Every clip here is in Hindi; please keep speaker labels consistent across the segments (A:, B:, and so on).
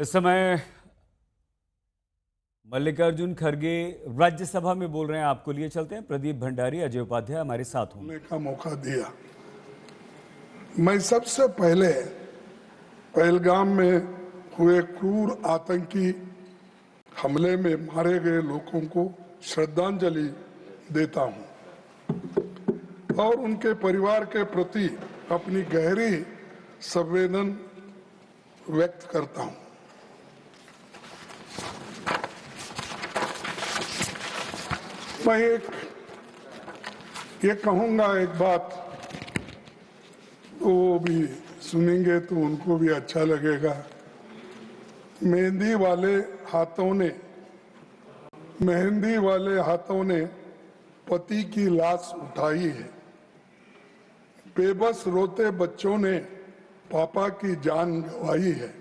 A: इस समय मल्लिकार्जुन खड़गे राज्यसभा में बोल रहे हैं। आपको लिए चलते हैं। प्रदीप भंडारी, अजय उपाध्याय हमारे साथ होंगे।
B: का मौका दिया। मैं सबसे पहले पहलगाम में हुए क्रूर आतंकी हमले में मारे गए लोगों को श्रद्धांजलि देता हूं और उनके परिवार के प्रति अपनी गहरी संवेदना व्यक्त करता हूं। मैं ये कहूंगा, एक बात वो भी सुनेंगे तो उनको भी अच्छा लगेगा। मेहंदी वाले हाथों ने पति की लाश उठाई है। बेबस रोते बच्चों ने पापा की जान गंवाई है।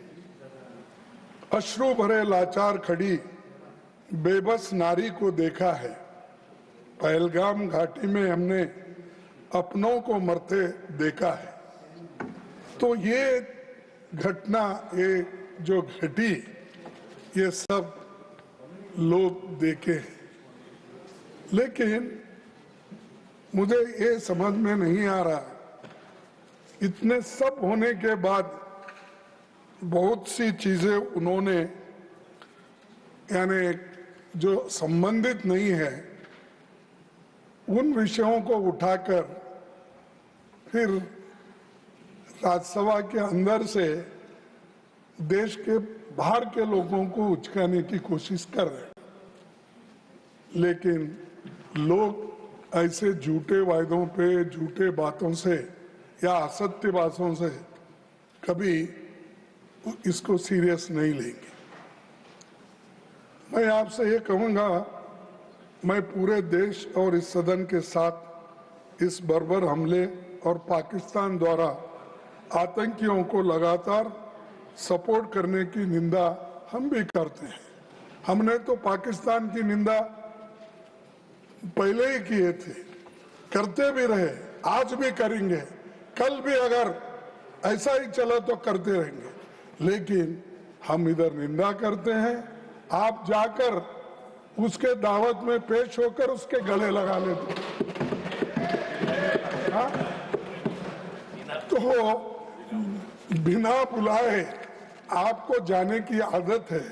B: अश्रु भरे लाचार खड़ी बेबस नारी को देखा है। पहलगाम घाटी में हमने अपनों को मरते देखा है। तो ये घटना, ये जो घटी, ये सब लोग देखे हैं, लेकिन मुझे ये समझ में नहीं आ रहा, इतने सब होने के बाद बहुत सी चीजें उन्होंने यानी जो संबंधित नहीं है उन विषयों को उठाकर फिर राज्यसभा के अंदर से देश के बाहर के लोगों को उचकाने की कोशिश कर रहे हैं। लेकिन लोग ऐसे झूठे वायदों पे, झूठे बातों से या असत्य बातों से कभी इसको सीरियस नहीं लेंगे। मैं आपसे ये कहूंगा, मैं पूरे देश और इस सदन के साथ इस बर्बर हमले और पाकिस्तान द्वारा आतंकियों को लगातार सपोर्ट करने की निंदा हम भी करते हैं। हमने तो पाकिस्तान की निंदा पहले ही किए थे, करते भी रहे, आज भी करेंगे, कल भी अगर ऐसा ही चला तो करते रहेंगे। लेकिन हम इधर निंदा करते हैं, आप जाकर उसके दावत में पेश होकर उसके गले लगा लेते। तो बिना बुलाए आपको जाने की आदत है।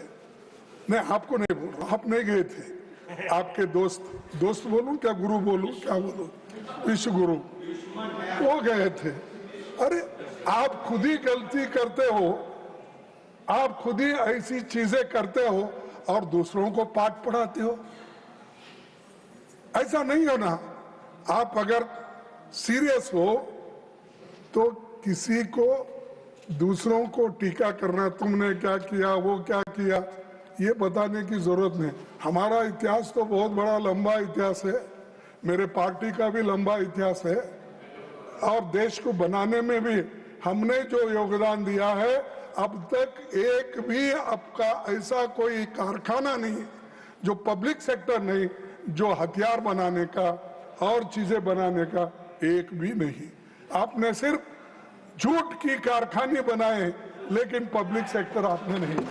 B: मैं आपको नहीं बोल रहा, आप नहीं गए थे, आपके दोस्त बोलूं क्या, गुरु बोलूं क्या बोलूं, विश्व गुरु वो गए थे। अरे आप खुद ही गलती करते हो, आप खुद ही ऐसी चीजें करते हो और दूसरों को पाठ पढ़ाते हो। ऐसा नहीं होना। आप अगर सीरियस हो तो किसी को, दूसरों को टीका करना, तुमने क्या किया, वो क्या किया, ये बताने की जरूरत नहीं। हमारा इतिहास तो बहुत बड़ा लंबा इतिहास है, मेरे पार्टी का भी लंबा इतिहास है और देश को बनाने में भी हमने जो योगदान दिया है, अब तक एक भी आपका ऐसा कोई कारखाना नहीं जो पब्लिक सेक्टर नहीं, जो हथियार बनाने का और चीजें बनाने का एक भी नहीं। आपने सिर्फ झूठ की कारखाने बनाए, लेकिन पब्लिक सेक्टर आपने नहीं।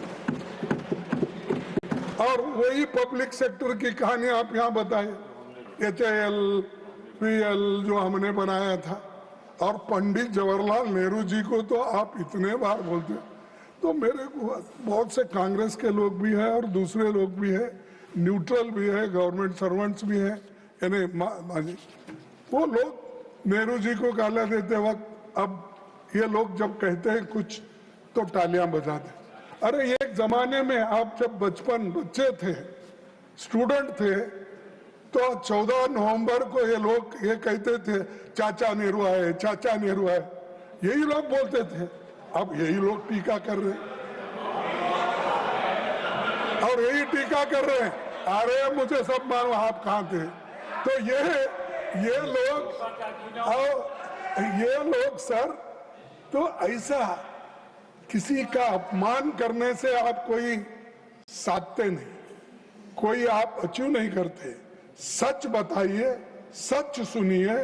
B: और वही पब्लिक सेक्टर की कहानी आप यहाँ बताए, HAL, PL जो हमने बनाया था। और पंडित जवाहरलाल नेहरू जी को तो आप इतने बार बोलते, तो मेरे को बहुत से कांग्रेस के लोग भी हैं और दूसरे लोग भी हैं, न्यूट्रल भी है, गवर्नमेंट सर्वेंट्स भी हैं, यानी वो लोग नेहरू जी को गाला देते वक्त अब ये लोग जब कहते हैं कुछ तो तालियां बजाते। अरे एक जमाने में आप जब बच्चे थे, स्टूडेंट थे, तो 14 नवंबर को ये लोग ये कहते थे चाचा नेहरू आए, चाचा नेहरू आए, यही लोग बोलते थे। अब यही लोग टीका कर रहे हैं और यही टीका कर रहे हैं, अरे मुझे सब मानो आप कहाँ थे। तो ये लोग सर, तो ऐसा किसी का अपमान करने से आप कोई साधते नहीं, कोई आप अचीव नहीं करते। सच बताइए, सच सुनिए,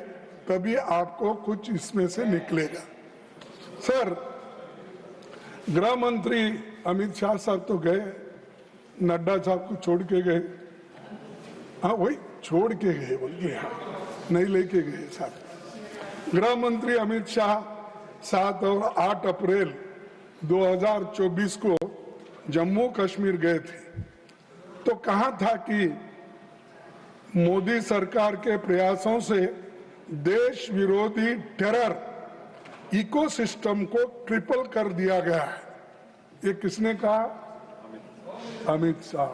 B: तभी आपको कुछ इसमें से निकलेगा। सर, गृह मंत्री अमित शाह साहब तो गए, नड्डा साहब को छोड़ के गए। हाँ वही छोड़ के गए बोलिए, हाँ नहीं लेके गए साहब। गृह मंत्री अमित शाह 7 और 8 अप्रैल 2024 को जम्मू कश्मीर गए थे, तो कहा था कि मोदी सरकार के प्रयासों से देश विरोधी टेरर इकोसिस्टम को ट्रिपल कर दिया गया है। ये किसने कहा? अमित शाह,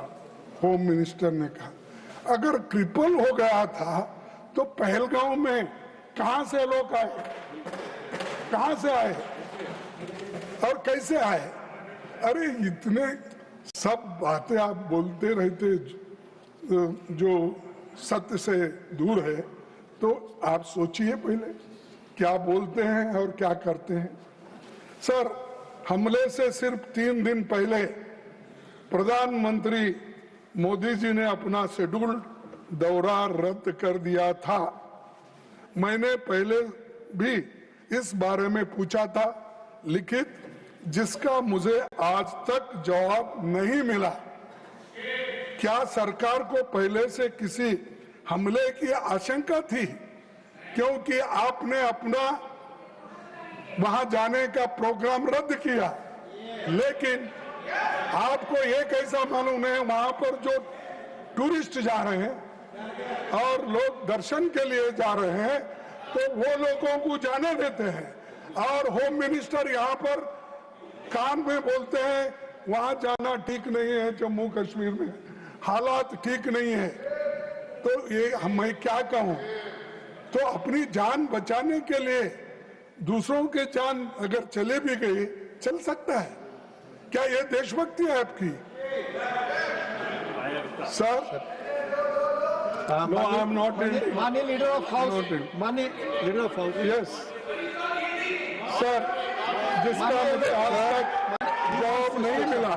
B: होम मिनिस्टर ने कहा। अगर ट्रिपल हो गया था तो पहलगांव में कहां से लोग आए, कहां से आए और कैसे आए? अरे इतने सब बातें आप बोलते रहते जो सत्य से दूर है, तो आप सोचिए पहले क्या बोलते हैं और क्या करते हैं। सर, हमले से सिर्फ 3 दिन पहले प्रधानमंत्री मोदी जी ने अपना शेड्यूल्ड दौरा रद्द कर दिया था। मैंने पहले भी इस बारे में पूछा था लिखित, जिसका मुझे आज तक जवाब नहीं मिला। क्या सरकार को पहले से किसी हमले की आशंका थी? क्योंकि आपने अपना वहां जाने का प्रोग्राम रद्द किया, लेकिन आपको ये कैसा मालूम है वहां पर जो टूरिस्ट जा रहे हैं और लोग दर्शन के लिए जा रहे हैं, तो वो लोगों को जाने देते हैं, और होम मिनिस्टर यहाँ पर कान में बोलते हैं वहां जाना ठीक नहीं है, जम्मू कश्मीर में हालात ठीक नहीं है। तो ये मैं क्या कहूं? तो अपनी जान बचाने के लिए दूसरों के जान अगर चले भी गई, चल सकता है। क्या ये देशभक्ति है आपकी? Sir, no I am not in.
C: माननीय लीडर ऑफ हाउस, माननीय leader of house,
B: yes sir, जिसका मुझे आज तक जवाब नहीं मिला।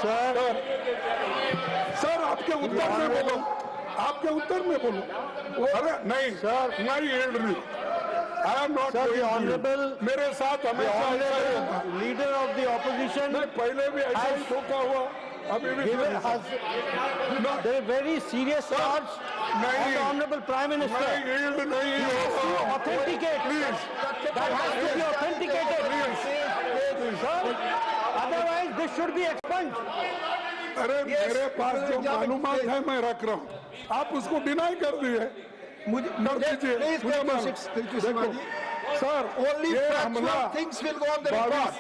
B: सर आपके उत्तर में बोलो, आपके उत्तर में बोलो। अरे नहीं सर, नहीं यील्ड नहीं, आई एम नॉट ऑनरेबल। मेरे साथ हमेशा ऐसा ही होता है।
C: लीडर ऑफ द ऑपोजिशन,
B: नहीं पहले भी ऐसा ही धोखा हुआ, अभी भी
C: वेरी सीरियस चार्ज
B: नहीं,
C: ऑनरेबल प्राइम मिनिस्टर,
B: नहीं यील्ड नहीं होगा।
C: Authenticate
B: please,
C: that has to be authenticated, otherwise this should be expunged.
B: अरे मेरे पास जो मालूमात है मैं रख रहा हूँ, आप उसको डिनाई कर दिए।
C: मुझे
B: कर दीजिए देखो सर,
C: only
B: ये हमला
C: factual things will go on the record.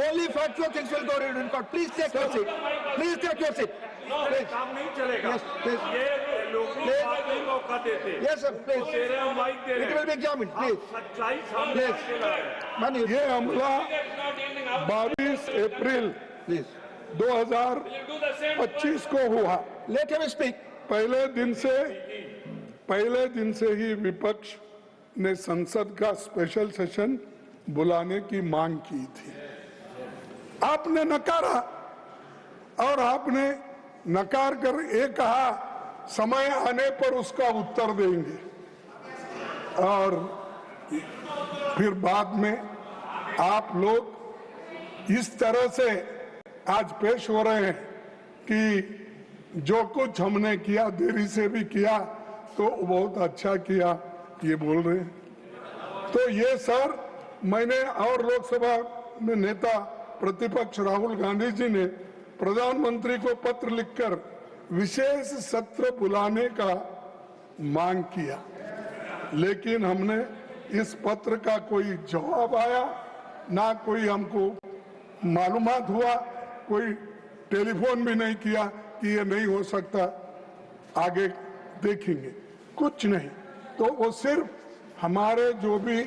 C: Only factual things will go on the record. Please take your seat. Please take your seat.
D: काम नहीं चलेगा।
C: Yes, please.
D: ये लोगों को बात नहीं मौका देते।
C: Yes, sir. Please.
D: तेरे हम माइक दे रहे
C: It will be examined. Please.
D: सच्चाई सामने
C: Please.
D: आके लाए।
C: Mani,
B: ये हमला 22 अप्रैल
C: please.
B: 2025 को हुआ।
C: Let him speak.
B: पहले दिन से ही विपक्ष ने संसद का स्पेशल सेशन बुलाने की मांग की थी। आपने नकारा, और आपने नकार कर ये कहा समय आने पर उसका उत्तर देंगे, और फिर बाद में आप लोग इस तरह से आज पेश हो रहे हैं कि जो कुछ हमने किया देरी से भी किया तो बहुत अच्छा किया, ये बोल रहे हैं। तो ये सर, मैंने और लोकसभा में नेता प्रतिपक्ष राहुल गांधी जी ने प्रधानमंत्री को पत्र लिखकर विशेष सत्र बुलाने का मांग किया, लेकिन हमने इस पत्र का कोई जवाब आया ना, कोई हमको मालूमात हुआ, कोई टेलीफोन भी नहीं किया कि ये नहीं हो सकता, आगे देखेंगे, कुछ नहीं। तो वो सिर्फ हमारे जो भी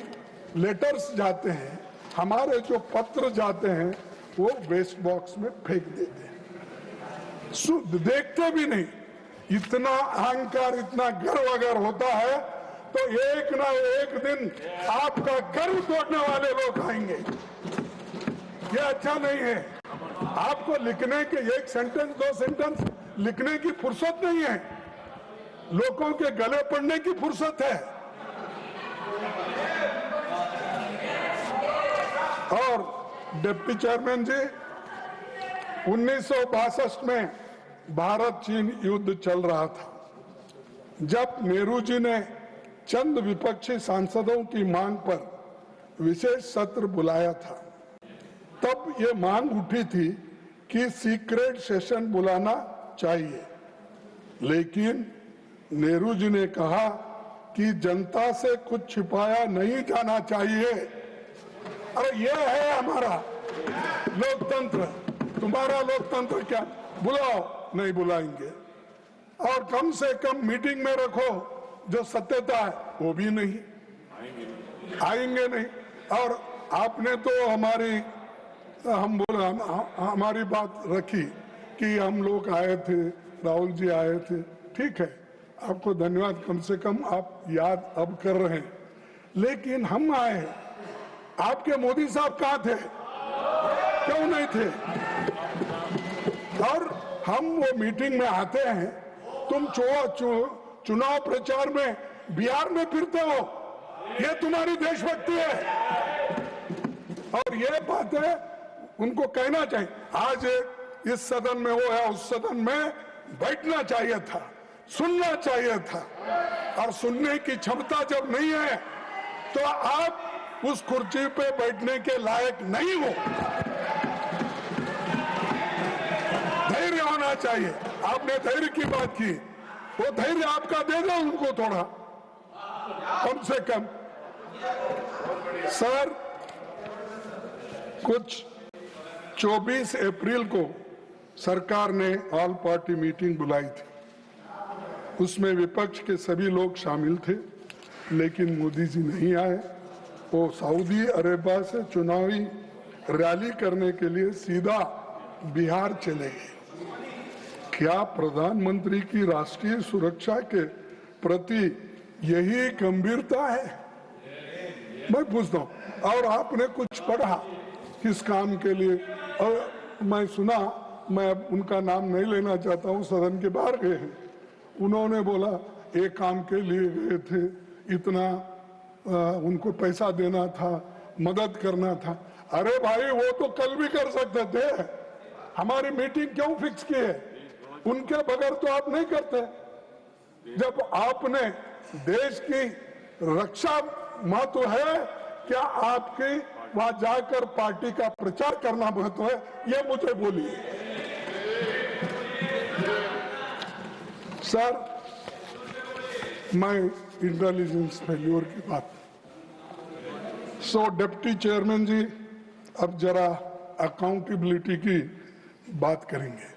B: लेटर्स जाते हैं, हमारे जो पत्र जाते हैं, वो वेस्ट बॉक्स में फेंक देते हैं, देखते भी नहीं। इतना अहंकार, इतना गर्व अगर होता है तो एक ना एक दिन आपका गर्व तोड़ने वाले लोग आएंगे। ये अच्छा नहीं है। आपको लिखने के 1 सेंटेंस 2 सेंटेंस लिखने की फुर्सत नहीं है, लोगों के गले पड़ने की फुर्सत है। और डिप्टी चेयरमैन जी, 1962 में भारत चीन युद्ध चल रहा था, जब नेहरू जी ने चंद विपक्षी सांसदों की मांग पर विशेष सत्र बुलाया था। तब ये मांग उठी थी कि सीक्रेट सेशन बुलाना चाहिए, लेकिन नेहरू जी ने कहा कि जनता से कुछ छिपाया नहीं जाना चाहिए। अरे ये है हमारा लोकतंत्र। तुम्हारा लोकतंत्र क्या? बुलाओ, नहीं बुलाएंगे। और कम से कम मीटिंग में रखो, जो सत्यता है वो भी नहीं आएंगे नहीं। और आपने तो हमारी बात रखी कि हम लोग आए थे, राहुल जी आए थे, ठीक है, आपको धन्यवाद, कम से कम आप याद अब कर रहे हैं। लेकिन हम आए, आपके मोदी साहब कहाँ थे? क्यों नहीं थे? और हम वो मीटिंग में आते हैं, तुम चुनाव प्रचार में बिहार में फिरते हो, ये तुम्हारी देशभक्ति है। और ये बातें उनको कहना चाहिए। आज इस सदन में वो है, उस सदन में बैठना चाहिए था, सुनना चाहिए था। और सुनने की क्षमता जब नहीं है तो आप उस कुर्सी पे बैठने के लायक नहीं हो। धैर्य होना चाहिए। आपने धैर्य की बात की, वो धैर्य आपका दे दो उनको थोड़ा, कम से कम। सर, कुछ 24 अप्रैल को सरकार ने ऑल पार्टी मीटिंग बुलाई थी। उसमें विपक्ष के सभी लोग शामिल थे, लेकिन मोदी जी नहीं आए। वो सऊदी अरेबिया से चुनावी रैली करने के लिए सीधा बिहार चले गए। क्या प्रधानमंत्री की राष्ट्रीय सुरक्षा के प्रति यही गंभीरता है? मैं पूछता हूँ। और आपने कुछ पढ़ा किस काम के लिए? और मैं सुना, मैं अब उनका नाम नहीं लेना चाहता हूँ, सदन के बाहर गए हैं, उन्होंने बोला एक काम के लिए गए थे, इतना उनको पैसा देना था, मदद करना था। अरे भाई, वो तो कल भी कर सकते थे। हमारी मीटिंग क्यों फिक्स की है? उनके बगैर तो आप नहीं करते। जब आपने देश की रक्षा महत्व है, क्या आपकी वहां जाकर पार्टी का प्रचार करना महत्व है? ये मुझे बोलिए। सर, मैं इंटेलिजेंस फेल्योर की बात, डिप्टी चेयरमैन जी, अब जरा अकाउंटेबिलिटी की बात करेंगे।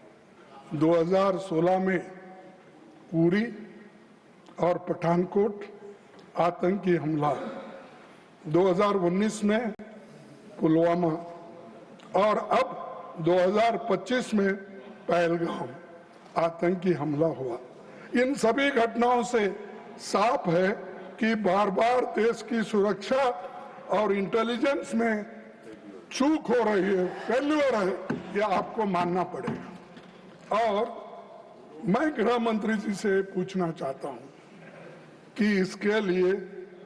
B: 2016 में उरी और पठानकोट आतंकी हमला, 2019 में पुलवामा, और अब 2025 में पहलगाम आतंकी हमला हुआ। इन सभी घटनाओं से साफ है कि बार बार देश की सुरक्षा और इंटेलिजेंस में चूक हो रही है, फेल्यूर है, यह आपको मानना पड़ेगा। और मैं गृह मंत्री जी से पूछना चाहता हूं कि इसके लिए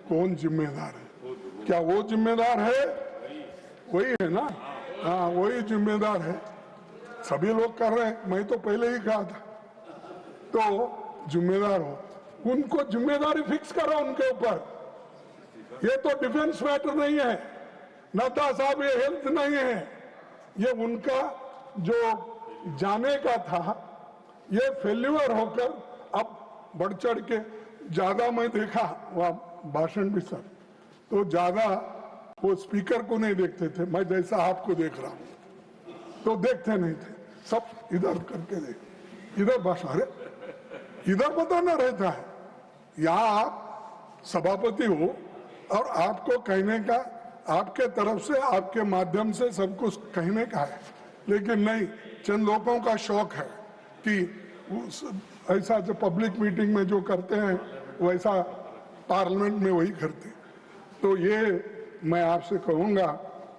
B: कौन जिम्मेदार है? क्या वो जिम्मेदार है? वही है ना? हाँ, वही जिम्मेदार है। सभी लोग कर रहे हैं, मैं तो पहले ही कहा था। तो जिम्मेदार हो, उनको जिम्मेदारी फिक्स करो उनके ऊपर। ये तो डिफेंस मैटर नहीं है, नड्डा साहब, ये हेल्थ नहीं है, ये उनका जो जाने का था, ये फेल्यूर होकर अब बढ़ चढ़ के ज्यादा, मैं देखा वहाँ भाषण भी सर, तो ज्यादा वो स्पीकर को नहीं देखते थे, मैं जैसा आपको देख रहा हूँ तो देखते नहीं थे, सब इधर करके देख, इधर भाषण, अरे इधर बताना रहता है। यहाँ आप सभापति हो और आपको कहने का, आपके तरफ से, आपके माध्यम से सब कुछ कहने का है, लेकिन नहीं, चंद लोगों का शौक है कि ऐसा जो पब्लिक मीटिंग में जो करते हैं वैसा पार्लियामेंट में वही करते। तो ये मैं आपसे कहूंगा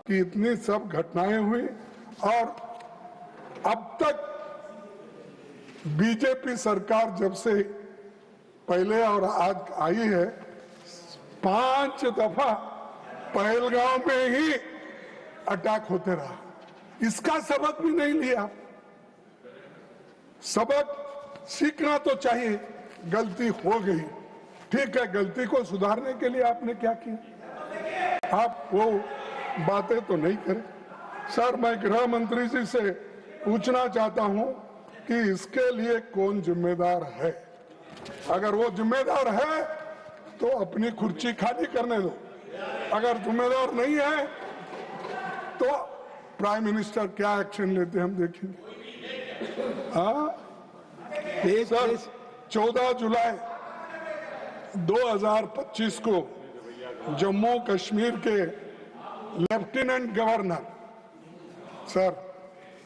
B: कि इतनी सब घटनाएं हुई और अब तक बीजेपी सरकार जब से पहले और आज आई है, 5 दफा पहलगाम में ही अटैक होते रहा, इसका सबक भी नहीं लिया। सबक सीखना तो चाहिए, गलती हो गई, ठीक है, गलती को सुधारने के लिए आपने क्या किया? आप वो बातें तो नहीं करें। सर, मैं गृह मंत्री जी से पूछना चाहता हूं कि इसके लिए कौन जिम्मेदार है? अगर वो जिम्मेदार है तो अपनी कुर्सी खाली करने दो, अगर जिम्मेदार नहीं है तो प्राइम मिनिस्टर क्या एक्शन लेते हैं हम देखेंगे। हाँ सर, 14 जुलाई 2025 को जम्मू कश्मीर के लेफ्टिनेंट गवर्नर, सर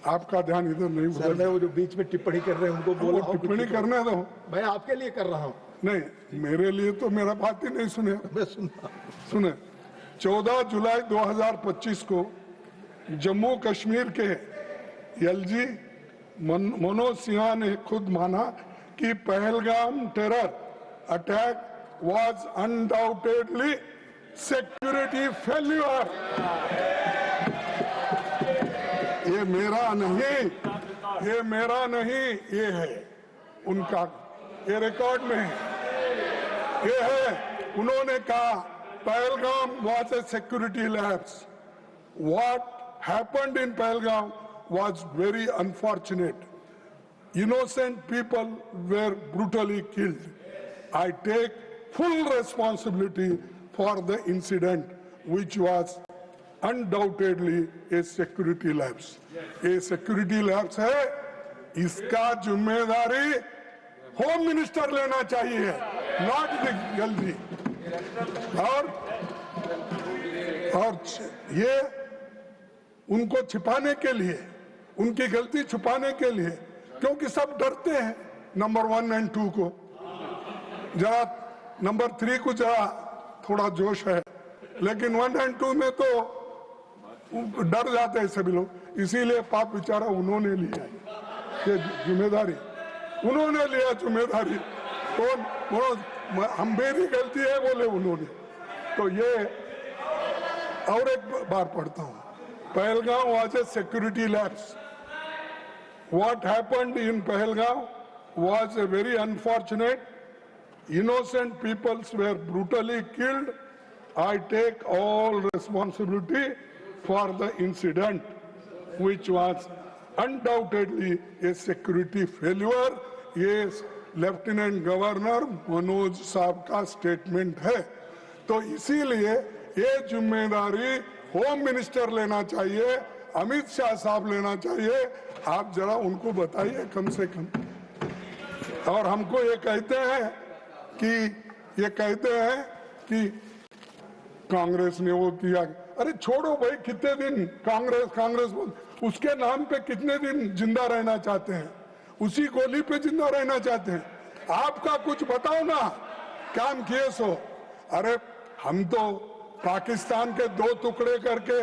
B: आपका ध्यान इधर नहीं,
C: सर मैं वो जो बीच में टिप्पणी कर रहे हैं उनको बोलो,
B: टिप्पणी करने दो।
C: मैं आपके लिए कर रहा हूँ।
B: नहीं, मेरे लिए तो मेरा बात ही नहीं सुने।
C: मैं सुनता
B: सुने, 14 जुलाई 2025 को जम्मू कश्मीर के एलजी मनोज सिन्हा ने खुद माना कि Pahalgam terror attack was undoubtedly security failure। ये मेरा नहीं, ये है उनका, ये रिकॉर्ड में है, ये है। उन्होंने कहा Pahalgam was a security lapse। What happened in Pahalgam was very unfortunate। Innocent people were brutally killed। I take full responsibility for the incident, which was undoubtedly a security lapse। ये security lapse है, इसका जिम्मेदारी होम मिनिस्टर लेना चाहिए, नॉट द एलजी। और ये उनको छिपाने के लिए, उनकी गलती छुपाने के लिए, क्योंकि सब डरते हैं नंबर 1 और 2 को, जरा नंबर 3 को जरा थोड़ा जोश है, लेकिन 1 और 2 में तो डर जाते हैं सभी लोग। इसीलिए पाप बेचारा उन्होंने लिया ये जिम्मेदारी, उन्होंने लिया जिम्मेदारी। तो हम मेरी गलती है बोले उन्होंने। तो ये और एक बार पढ़ता हूँ, Pahalgam was a security lapse। What happened in Pahalgam was a very unfortunate। Innocent peoples were brutally killed। I take all responsibility for the incident, which was undoubtedly a security failure। ये लेफ्टिनेंट गवर्नर मनोज साहब का स्टेटमेंट है। तो इसीलिए ये जिम्मेदारी होम मिनिस्टर लेना चाहिए, अमित शाह साहब लेना चाहिए। आप जरा उनको बताइए कम से कम। और हमको ये कहते हैं कि कांग्रेस ने वो किया। अरे छोड़ो भाई, कितने दिन कांग्रेस उसके नाम पे कितने दिन जिंदा रहना चाहते हैं, उसी गोली पे जिंदा रहना चाहते हैं। आपका कुछ बताओ ना, काम किए सो। अरे हम तो पाकिस्तान के 2 टुकड़े करके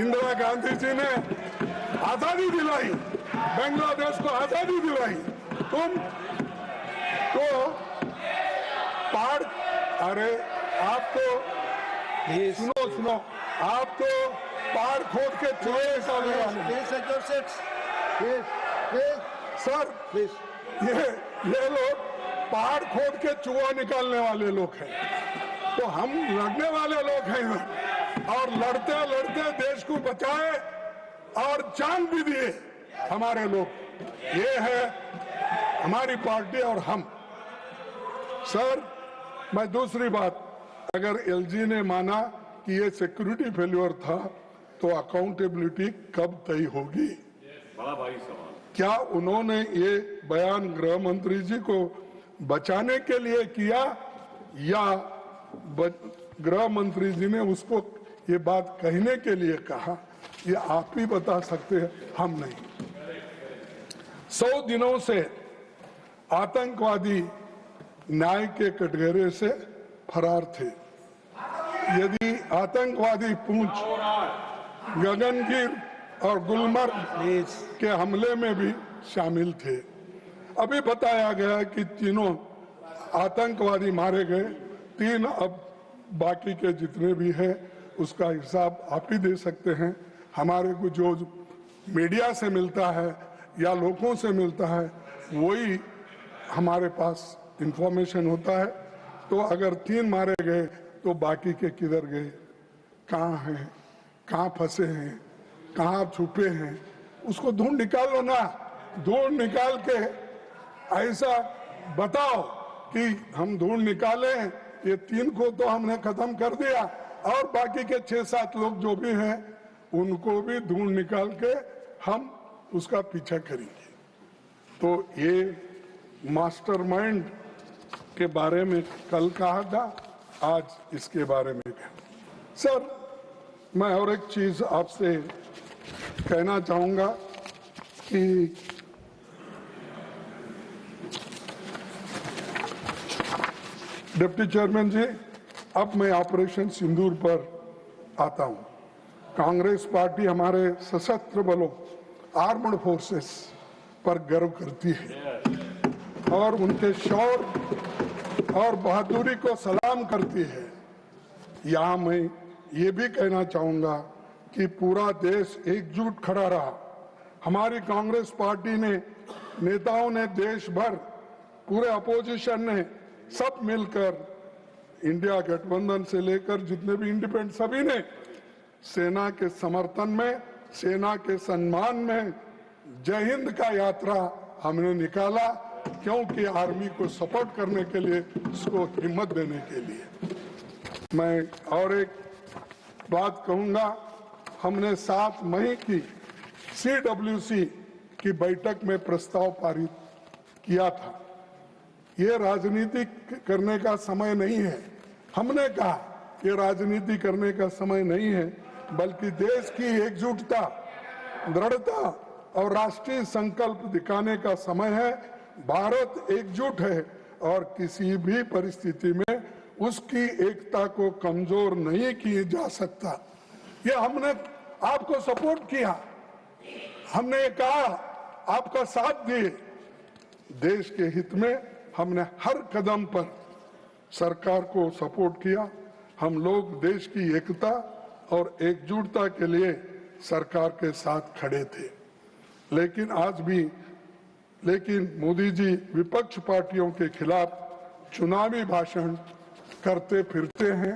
B: इंदिरा गांधी जी ने आजादी दिलाई, बांग्लादेश को आजादी दिलाई। तुम तो पहाड़, अरे आप तो सुनो, आप तो पहाड़ खोद के चूहे निकालने वाले। सर ये लोग पहाड़ खोद के चूहा निकालने वाले लोग हैं, तो हम लड़ने वाले लोग हैं। और लड़ते लड़ते देश को बचाए और जान भी दिए हमारे लोग। ये है हमारी पार्टी और हम। सर, मैं दूसरी बात, अगर एलजी ने माना कि ये सिक्योरिटी फेल्योर था, तो अकाउंटेबिलिटी कब तय होगी?
D: बड़ा भारी सवाल।
B: क्या उन्होंने ये बयान गृह मंत्री जी को बचाने के लिए किया, या गृह मंत्री जी ने उसको ये बात कहने के लिए कहा? ये आप ही बता सकते हैं, हम नहीं। 100 दिनों से आतंकवादी न्याय के कटघरे से फरार थे। यदि आतंकवादी पूंछ, गगनगिर और गुलमर्ग के हमले में भी शामिल थे। अभी बताया गया कि तीनों आतंकवादी मारे गए, 3 अब बाकी के जितने भी हैं उसका हिसाब आप ही दे सकते हैं। हमारे को जो मीडिया से मिलता है या लोगों से मिलता है, वही हमारे पास इंफॉर्मेशन होता है। तो अगर 3 मारे गए तो बाकी के किधर गए, कहाँ हैं, कहाँ फंसे हैं, कहाँ छुपे हैं, उसको ढूंढ निकालो ना। ढूंढ निकाल के ऐसा बताओ कि हम ढूंढ निकाले, ये 3 को तो हमने खत्म कर दिया और बाकी के 6-7 लोग जो भी हैं उनको भी ढूंढ निकाल के हम उसका पीछा करेंगे। तो ये मास्टरमाइंड के बारे में कल कहा था, आज इसके बारे में कहा। सर, मैं और एक चीज आपसे कहना चाहूंगा कि डिप्टी चेयरमैन जी, अब मैं ऑपरेशन सिंदूर पर आता हूं। कांग्रेस पार्टी हमारे सशस्त्र बलों, आर्मड फोर्सेस पर गर्व करती है और उनके शौर्य और बहादुरी को सलाम करती है। यहाँ मैं ये भी कहना चाहूंगा कि पूरा देश एकजुट खड़ा रहा। हमारी कांग्रेस पार्टी ने, नेताओं ने, देश भर पूरे अपोजिशन ने सब मिलकर, इंडिया गठबंधन से लेकर जितने भी इंडिपेंडेंट, सभी ने सेना के समर्थन में, सेना के सम्मान में जय हिंद का यात्रा हमने निकाला, क्योंकि आर्मी को सपोर्ट करने के लिए, उसको हिम्मत देने के लिए। मैं और एक बात कहूंगा, हमने 7 मई की CWC की बैठक में प्रस्ताव पारित किया था। ये राजनीति करने का समय नहीं है। हमने कहा ये राजनीति करने का समय नहीं है, बल्कि देश की एकजुटता, दृढ़ता और राष्ट्रीय संकल्प दिखाने का समय है। भारत एकजुट है और किसी भी परिस्थिति में उसकी एकता को कमजोर नहीं किया जा सकता। ये हमने आपको सपोर्ट किया, हमने ये कहा, आपका साथ दिए। देश के हित में हमने हर कदम पर सरकार को सपोर्ट किया। हम लोग देश की एकता और एकजुटता के लिए सरकार के साथ खड़े थे। लेकिन आज भी मोदी जी विपक्ष पार्टियों के खिलाफ चुनावी भाषण करते फिरते हैं,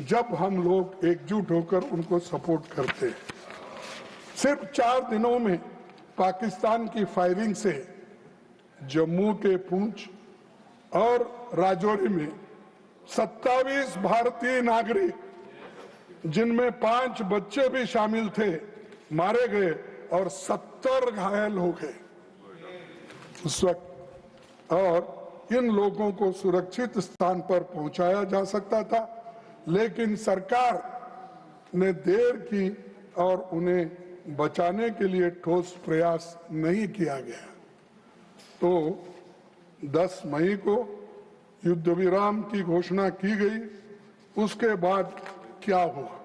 B: जब हम लोग एकजुट होकर उनको सपोर्ट करते हैं। सिर्फ 4 दिनों में पाकिस्तान की फायरिंग से जम्मू के पुंछ और राजौरी में 27 भारतीय नागरिक, जिनमें 5 बच्चे भी शामिल थे, मारे गए और 70 घायल हो गए उस वक्त। और इन लोगों को सुरक्षित स्थान पर पहुंचाया जा सकता था, लेकिन सरकार ने देर की और उन्हें बचाने के लिए ठोस प्रयास नहीं किया गया। तो 10 मई को युद्ध विराम की घोषणा की गई। उसके बाद क्या हुआ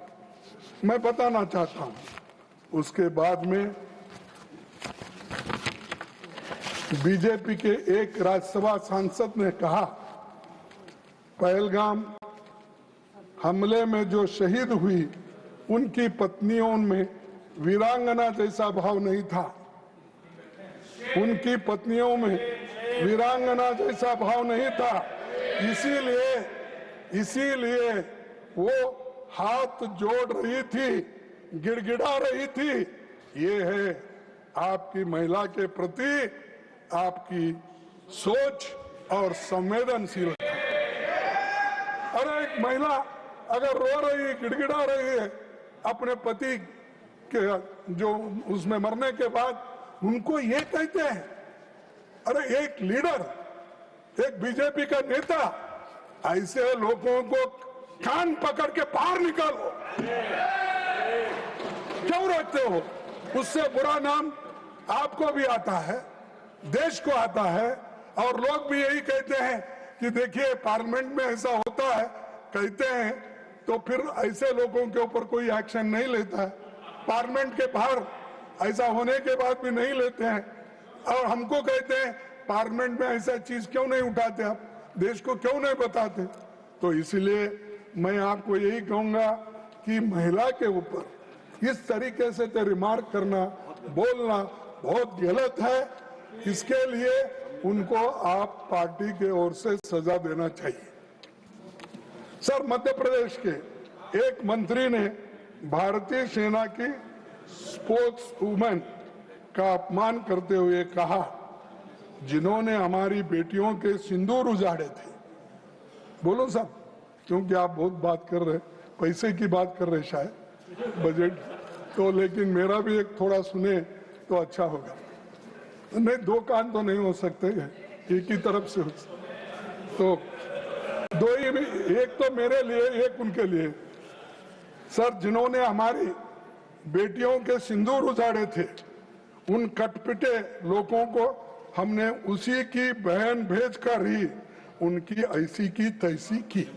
B: मैं बताना चाहता हूं। उसके बाद में बीजेपी के एक राज्यसभा सांसद ने कहा, पहलगाम हमले में जो शहीद हुई उनकी पत्नियों में वीरांगना जैसा भाव नहीं था। उनकी पत्नियों में वीरांगना जैसा भाव नहीं था, इसीलिए वो हाथ जोड़ रही थी, गिड़गिड़ा रही थी। ये है आपकी महिला के प्रति आपकी सोच और संवेदनशीलता। अरे एक महिला अगर रो रही है, गिड़गिड़ा रही है अपने पति के जो उसमें मरने के बाद, उनको ये कहते हैं। अरे एक लीडर, एक बीजेपी का नेता, ऐसे लोगों को कान पकड़ के बाहर निकालो। क्यों रखते हो? उससे बुरा नाम आपको भी आता है, देश को आता है, और लोग भी यही कहते हैं कि देखिए पार्लियामेंट में ऐसा होता है, कहते हैं तो फिर ऐसे लोगों के ऊपर कोई एक्शन नहीं लेता है। पार्लियामेंट के बाहर ऐसा होने के बाद भी नहीं लेते हैं, और हमको कहते हैं पार्लियामेंट में ऐसा चीज क्यों नहीं उठाते, आप देश को क्यों नहीं बताते। तो इसलिए मैं आपको यही कहूंगा कि महिला के ऊपर इस तरीके से तो रिमार्क करना, बोलना बहुत गलत है। इसके लिए उनको आप पार्टी के ओर से सजा देना चाहिए। सर, मध्य प्रदेश के एक मंत्री ने भारतीय सेना की स्पोर्ट्स वुमेन का अपमान करते हुए कहा, जिन्होंने हमारी बेटियों के सिंदूर उजाड़े थे। बोलो साहब, क्योंकि आप बहुत बात कर रहे, पैसे की बात कर रहे शायद बजट तो, लेकिन मेरा भी एक थोड़ा सुने तो अच्छा होगा। नहीं, दो कान तो नहीं हो सकते, एक ही तरफ से हो सकते। तो दो ही भी, एक तो मेरे लिए, एक उनके लिए। सर, जिन्होंने हमारी बेटियों के सिंदूर उजाड़े थे, उन कटपिटे लोगों को हमने उसी की बहन भेजकर ही उनकी ऐसी की तैसी की।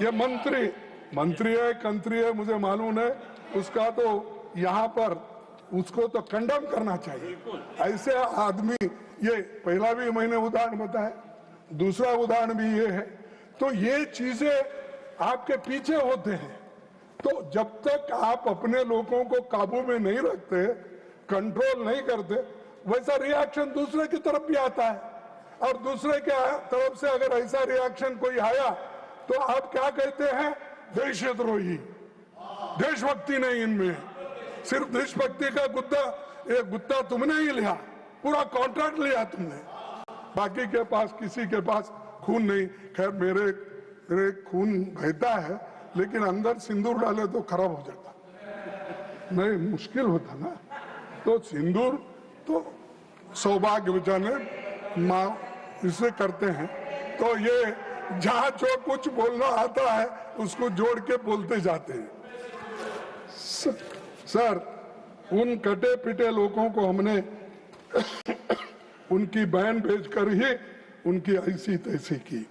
B: ये मंत्री है, कंत्री है, मुझे मालूम है, उसका तो यहाँ पर उसको तो कंडम करना चाहिए। ऐसे आदमी, ये पहला भी मैंने उदाहरण बताया, दूसरा उदाहरण भी ये है। तो ये चीजें आपके पीछे होते हैं। तो जब तक आप अपने लोगों को काबू में नहीं रखते, कंट्रोल नहीं करते, वैसा रिएक्शन दूसरे की तरफ भी आता है। और दूसरे के तरफ से अगर ऐसा रिएक्शन कोई आया तो आप क्या कहते हैं? देशद्रोही। देशभक्ति नहीं इनमें, सिर्फ देशभक्ति का गुत्ता तुमने ही लिया, पूरा कॉन्ट्रैक्ट लिया तुमने। बाकी के पास, किसी के पास खून नहीं। खैर, मेरे खून बहता है, लेकिन अंदर सिंदूर डाले तो खराब हो जाता, नहीं मुश्किल होता ना। तो सिंदूर तो सौभाग्य बचाने माँ इसे करते हैं। तो ये जहां जो कुछ बोलना आता है उसको जोड़ के बोलते जाते हैं। सर, उन कटे पिटे लोगों को हमने उनकी बहन भेजकर ही उनकी ऐसी तैसी की।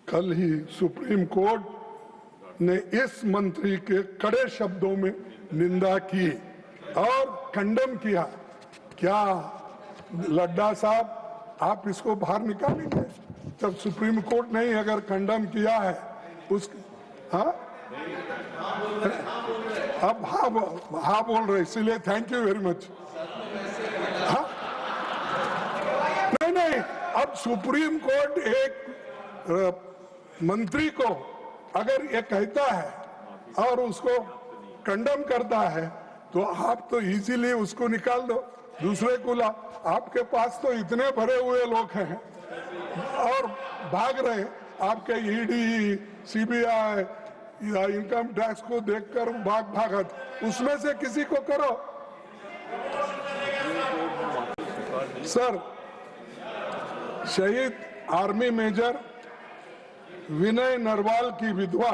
B: कल ही सुप्रीम कोर्ट ने इस मंत्री के कड़े शब्दों में निंदा की और खंडन किया। क्या लड्डा साहब, आप इसको बाहर निकालेंगे? जब सुप्रीम कोर्ट ने अगर खंडन किया है उस, हाँ अब हाँ बोल रहे, इसीलिए थैंक यू वेरी मच। हाँ, नहीं, अब सुप्रीम कोर्ट एक मंत्री को अगर ये कहता है और उसको कंडम करता है तो आप तो इजीली उसको निकाल दो, दूसरे को ला। आपके पास तो इतने भरे हुए लोग हैं और भाग रहे। आपके ईडी, सीबीआई या इनकम टैक्स को देखकर भागत, उसमें से किसी को करो। सर, शहीद आर्मी मेजर विनय नरवाल की विधवा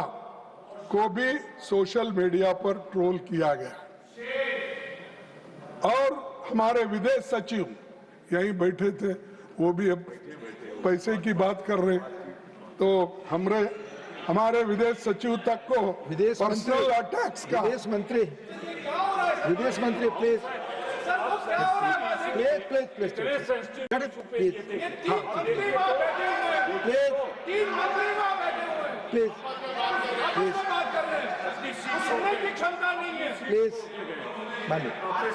B: को भी सोशल मीडिया पर ट्रोल किया गया और हमारे विदेश सचिव यहीं बैठे थे, वो भी अब पैसे की बात कर रहे। तो हमारे विदेश सचिव तक को पर्सनल अटैक्स का
C: विदेश मंत्री प्लीज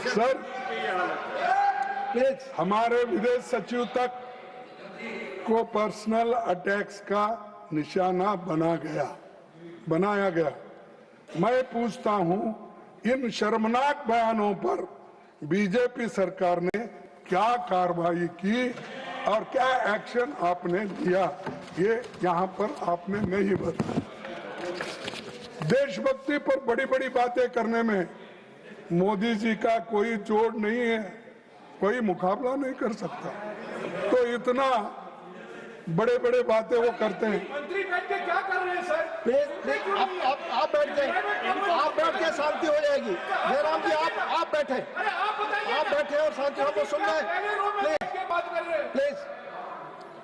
B: सर, हमारे विदेश सचिव तक को पर्सनल अटैक्स का निशाना बनाया गया। मैं पूछता हूं, इन शर्मनाक बयानों पर बीजेपी सरकार ने क्या कार्रवाई की और क्या एक्शन आपने लिया, ये यहाँ पर आपने नहीं बताया। देशभक्ति पर बड़ी बड़ी बातें करने में मोदी जी का कोई जोड़ नहीं है, कोई मुकाबला नहीं कर सकता। तो इतना बड़े बड़े बातें वो करते हैं।
D: मंत्री बैठ के क्या कर रहे हैं सर?
C: प्लीज आप बैठ जाए, आप बैठ के शांति हो जाएगी। जयराम जी आप बैठे, आप बैठे और शांति को सुन रहे। प्लीज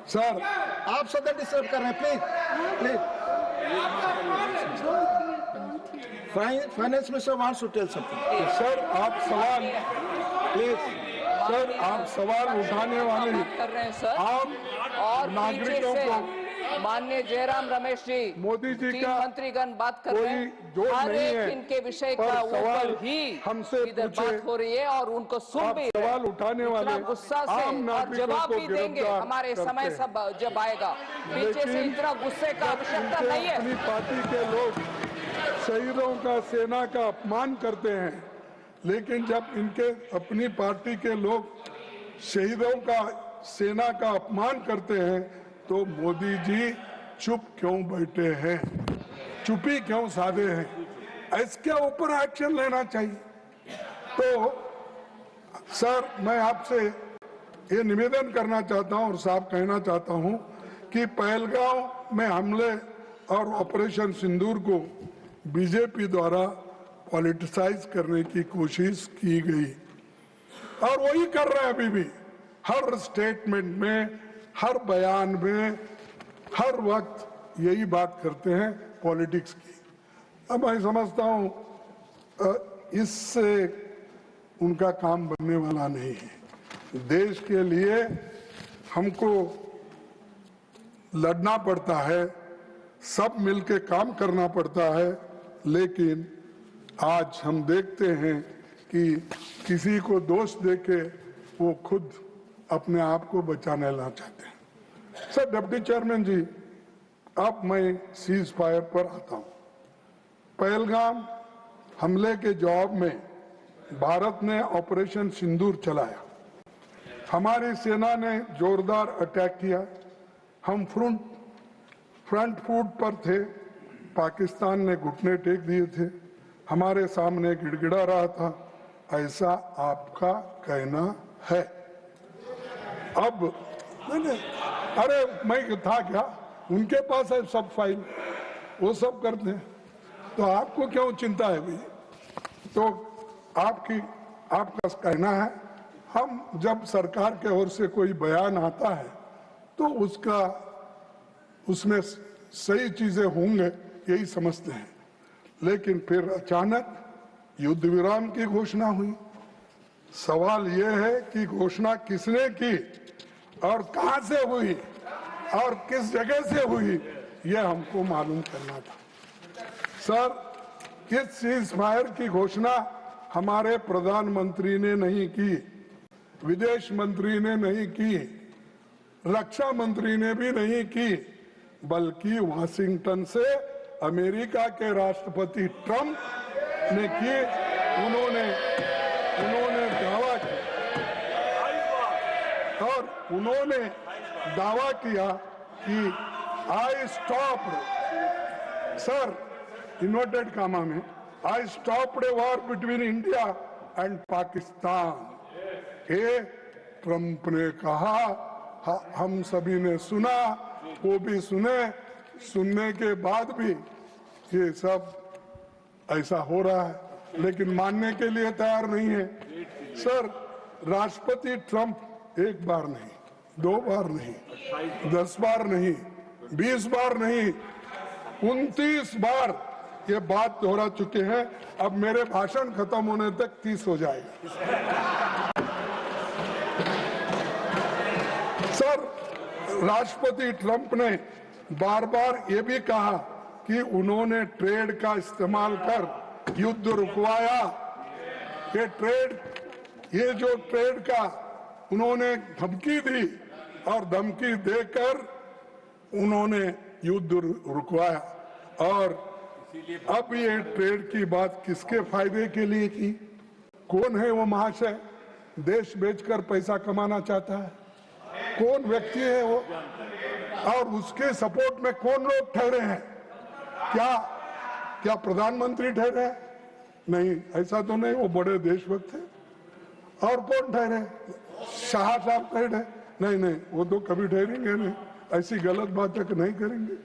B: सर,
C: आप सदन डिस्टर्ब कर रहे हैं। Please finance minister wants to tell something.
B: Sir, आप सवाल सर, आप सवाल उठाने वाले
E: कर रहे हैं सर,
B: आम
E: और
B: नागरिकों
E: पीछे
B: को
E: माननीय जयराम रमेश जी,
B: मोदी जी
E: तीन
B: का
E: मंत्रीगण बात कर रहे
B: कोई
E: हैं,
B: जोड़
E: हर
B: नहीं
E: एक
B: है,
E: इनके विषय
B: पर
E: का
B: सवाल
E: ऊपर ही
B: हमसे
E: इधर
B: पूछे,
E: बात हो रही है और उनको सुन
B: आप
E: भी रहे हैं।
B: सवाल उठाने वाले
E: इतना गुस्सा से
B: आम
E: और
B: नागरिकों
E: जवाब
B: को
E: भी देंगे
B: गिरफ्तार
E: हमारे
B: करते
E: समय
B: हैं।
E: सब जब आएगा। पीछे से
B: लेकिन
E: इतना गुस्से का
B: जब
E: आवश्यकता
B: इनके
E: नहीं है।
B: अपनी पार्टी के लोग शहीदों का, सेना का अपमान करते हैं, लेकिन जब इनके अपनी पार्टी के लोग शहीदों का, सेना का अपमान करते हैं तो मोदी जी चुप क्यों बैठे हैं, चुप्पी क्यों साधे हैं? इसके ऊपर एक्शन लेना चाहिए। तो सर, मैं आपसे ये निवेदन करना चाहता हूं और साफ कहना चाहता हूं कि पहलगांव में हमले और ऑपरेशन सिंदूर को बीजेपी द्वारा पॉलिटिसाइज करने की कोशिश की गई और वही कर रहे हैं अभी भी। हर स्टेटमेंट में, हर बयान में, हर वक्त यही बात करते हैं पॉलिटिक्स की। अब मैं समझता हूं इससे उनका काम बनने वाला नहीं है। देश के लिए हमको लड़ना पड़ता है, सब मिलके काम करना पड़ता है, लेकिन आज हम देखते हैं कि किसी को दोष देके वो खुद अपने आप को बचाने ला चाहते हैं। सर, डिप्टी चेयरमैन जी, अब मैं सीज फायर पर आता हूं। पहलगाम हमले के जवाब में भारत ने ऑपरेशन सिंदूर चलाया। हमारी सेना ने जोरदार अटैक किया। हम फ्रंट फुट पर थे। पाकिस्तान ने घुटने टेक दिए थे, हमारे सामने गिड़गिड़ा रहा था, ऐसा आपका कहना है। अब नहीं, अरे मैं था क्या, उनके पास है सब फाइल, वो सब करते हैं, तो आपको क्यों चिंता है भाई? तो आपका कहना है, हम जब सरकार के ओर से कोई बयान आता है तो उसमें सही चीजें होंगे यही समझते हैं, लेकिन फिर अचानक युद्ध विराम की घोषणा हुई। सवाल यह है कि घोषणा किसने की और कहां से हुई और किस जगह से हुई, यह हमको मालूम करना था। सर, इस सीज फायर की घोषणा हमारे प्रधानमंत्री ने नहीं की, विदेश मंत्री ने नहीं की, रक्षा मंत्री ने भी नहीं की, बल्कि वाशिंगटन से अमेरिका के राष्ट्रपति ट्रंप ने की। उन्होंने दावा किया और उन्होंने दावा किया कि I stopped, sir inverted comma में, I stopped a war between India and Pakistan. ये ट्रंप ने कहा, हम सभी ने सुना, वो भी सुने, सुनने के बाद भी ये सब ऐसा हो रहा है, लेकिन मानने के लिए तैयार नहीं है। सर, राष्ट्रपति ट्रंप एक बार नहीं, 2 बार नहीं, 10 बार नहीं, 20 बार नहीं, 29 बार ये बात दोहरा चुके हैं। अब मेरे भाषण खत्म होने तक 30 हो जाएगा। सर, राष्ट्रपति ट्रंप ने बार बार ये भी कहा कि उन्होंने ट्रेड का इस्तेमाल कर युद्ध रुकवाया। ये जो ट्रेड का उन्होंने धमकी दी और धमकी देकर उन्होंने युद्ध रुकवाया। और अब ये ट्रेड की बात किसके फायदे के लिए की? कौन है वो महाशय? देश बेचकर पैसा कमाना चाहता है? कौन व्यक्ति है वो? और उसके सपोर्ट में कौन लोग ठहरे हैं? क्या प्रधानमंत्री ठहरे? नहीं, ऐसा तो नहीं, वो बड़े देशभक्त हैं। और कौन ठहरे? शाह साहब ठहरे? नहीं, वो तो कभी ठहरेंगे नहीं, ऐसी गलत बातें नहीं करेंगे।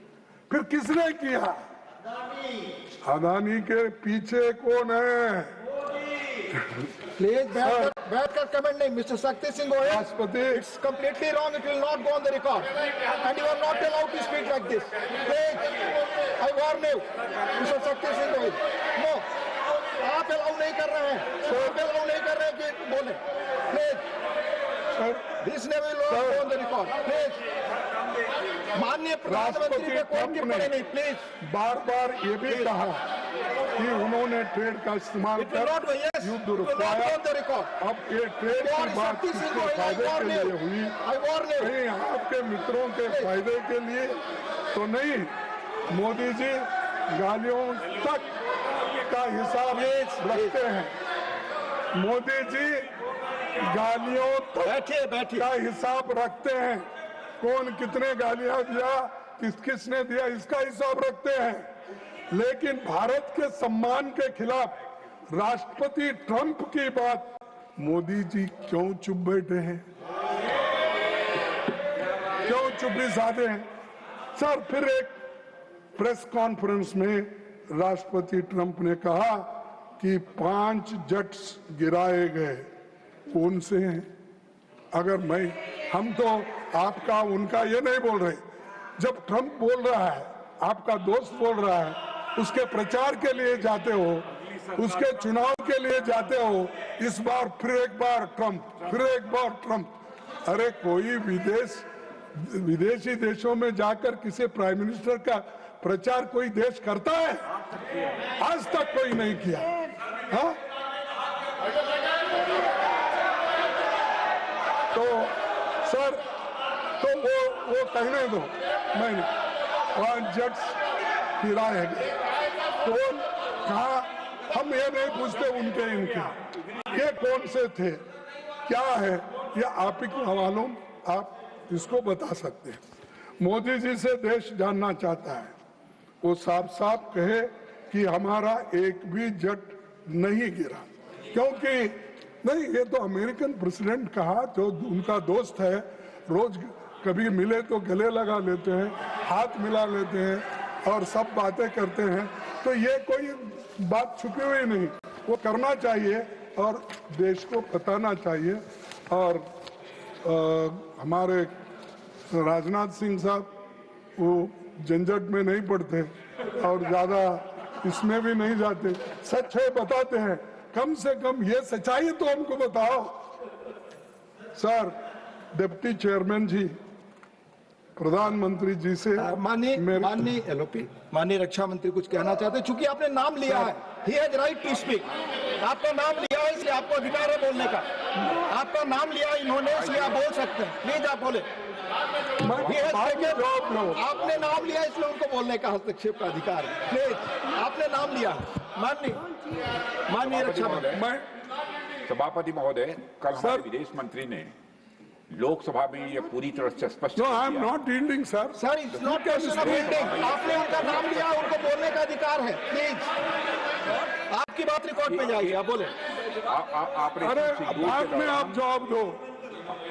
B: फिर किसने किया? अदानी के पीछे कौन है?
C: प्लीज बैठकर कमेंट नहीं, मिस्टर शक्ति सिंह गोहिल,
B: राष्ट्रपति,
C: it's completely wrong, it will not go on the record and you are not allowed to speak like this. Please, I warn you, mister Shakti Singh Gohil, no, आप अलाउ नहीं कर रहे हैं, आप अलाउ नहीं कर रहे हैं कि बोले, प्लीज, दिस ने will not go on the record, please. माननीय प्रधानमंत्री पे कोई टिप्पणी नहीं, प्लीज।
B: बार बार ये भी कहा कि उन्होंने ट्रेड का इस्तेमाल
C: It will not go, yes.
B: युद्ध
C: It will not
B: रुकवाया।
C: go on the record.
B: अब ये ट्रेड
C: For
B: की बात
C: Shakti
B: किसके
C: Singh Goyal, I
B: फायदे के
C: warn
B: लिए
C: you.
B: हुई,
C: I warn you.
B: कहीं आपके मित्रों के फायदे के लिए तो नहीं। मोदी जी गालियों तक का हिसाब रखते हैं। मोदी जी गालियों तक
C: बैठिए।
B: का हिसाब रखते हैं। कौन कितने गालियां दिया, किसने दिया, इसका हिसाब रखते हैं। लेकिन भारत के सम्मान के खिलाफ राष्ट्रपति ट्रंप की बात मोदी जी क्यों चुप बैठे हैं, क्यों चुप्पी साधे हैं? सर, फिर एक प्रेस कॉन्फ्रेंस में राष्ट्रपति ट्रंप ने कहा कि 5 जेट्स गिराए गए। कौन से हैं? अगर हम तो आपका उनका ये नहीं बोल रहे। जब ट्रंप बोल रहा है, आपका दोस्त बोल रहा है, उसके प्रचार के लिए जाते हो, उसके चुनाव के लिए जाते हो, इस बार फिर एक बार ट्रंप, फिर एक बार ट्रंप। अरे कोई विदेशी देशों में जाकर किसी प्राइम मिनिस्टर का प्रचार कोई देश करता है? आज तक कोई नहीं किया। हाँ? तो सर, तो वो कहने दो। मैंने 5 जेट्स गिराए गए। कौन, कहा? हम ये नहीं पूछते उनके इनके, ये कौन से थे, क्या है, ये आप ही को मालूम, आप इसको बता सकते हैं। मोदी जी से देश जानना चाहता है, वो साफ साफ कहे कि हमारा एक भी जेट नहीं गिरा। क्योंकि नहीं, ये तो अमेरिकन प्रेसिडेंट कहा, जो उनका दोस्त है, रोज कभी मिले तो गले लगा लेते हैं, हाथ मिला लेते हैं और सब बातें करते हैं। तो ये कोई बात छुपी हुई नहीं, वो करना चाहिए और देश को बताना चाहिए। और हमारे राजनाथ सिंह साहब वो झंझट में नहीं पड़ते और ज्यादा इसमें भी नहीं जाते, सच है बताते हैं। कम से कम ये सच्चाई तो हमको बताओ। सर, डिप्टी चेयरमैन जी प्रधानमंत्री जी से
C: माननीय एलओपी, माननीय रक्षा मंत्री कुछ कहना चाहते हैं? चूंकि आपने नाम लिया है, he has right to speak. आपका नाम लिया है इसलिए आपको अधिकार है बोलने का। आपका नाम लिया इन्होंने इसलिए आप बोल सकते हैं, प्लीज आप बोले। आपने नाम लिया इसलिए उनको बोलने का हस्तक्षेप का अधिकार है, प्लीज। आपने नाम लिया। माननीय रक्षा मंत्री।
F: सभापति महोदय, कल हमारे विदेश मंत्री ने लोकसभा में ये पूरी तरह से स्पष्ट
B: No, I am not yielding, sir.
C: Sir, it's not question of yielding. आपने उनका नाम लिया, उनको बोलने का अधिकार है, प्लीज। आपकी बात रिकॉर्ड में जाएगी, आप बोले।
B: अरे बाद में आप जवाब दो,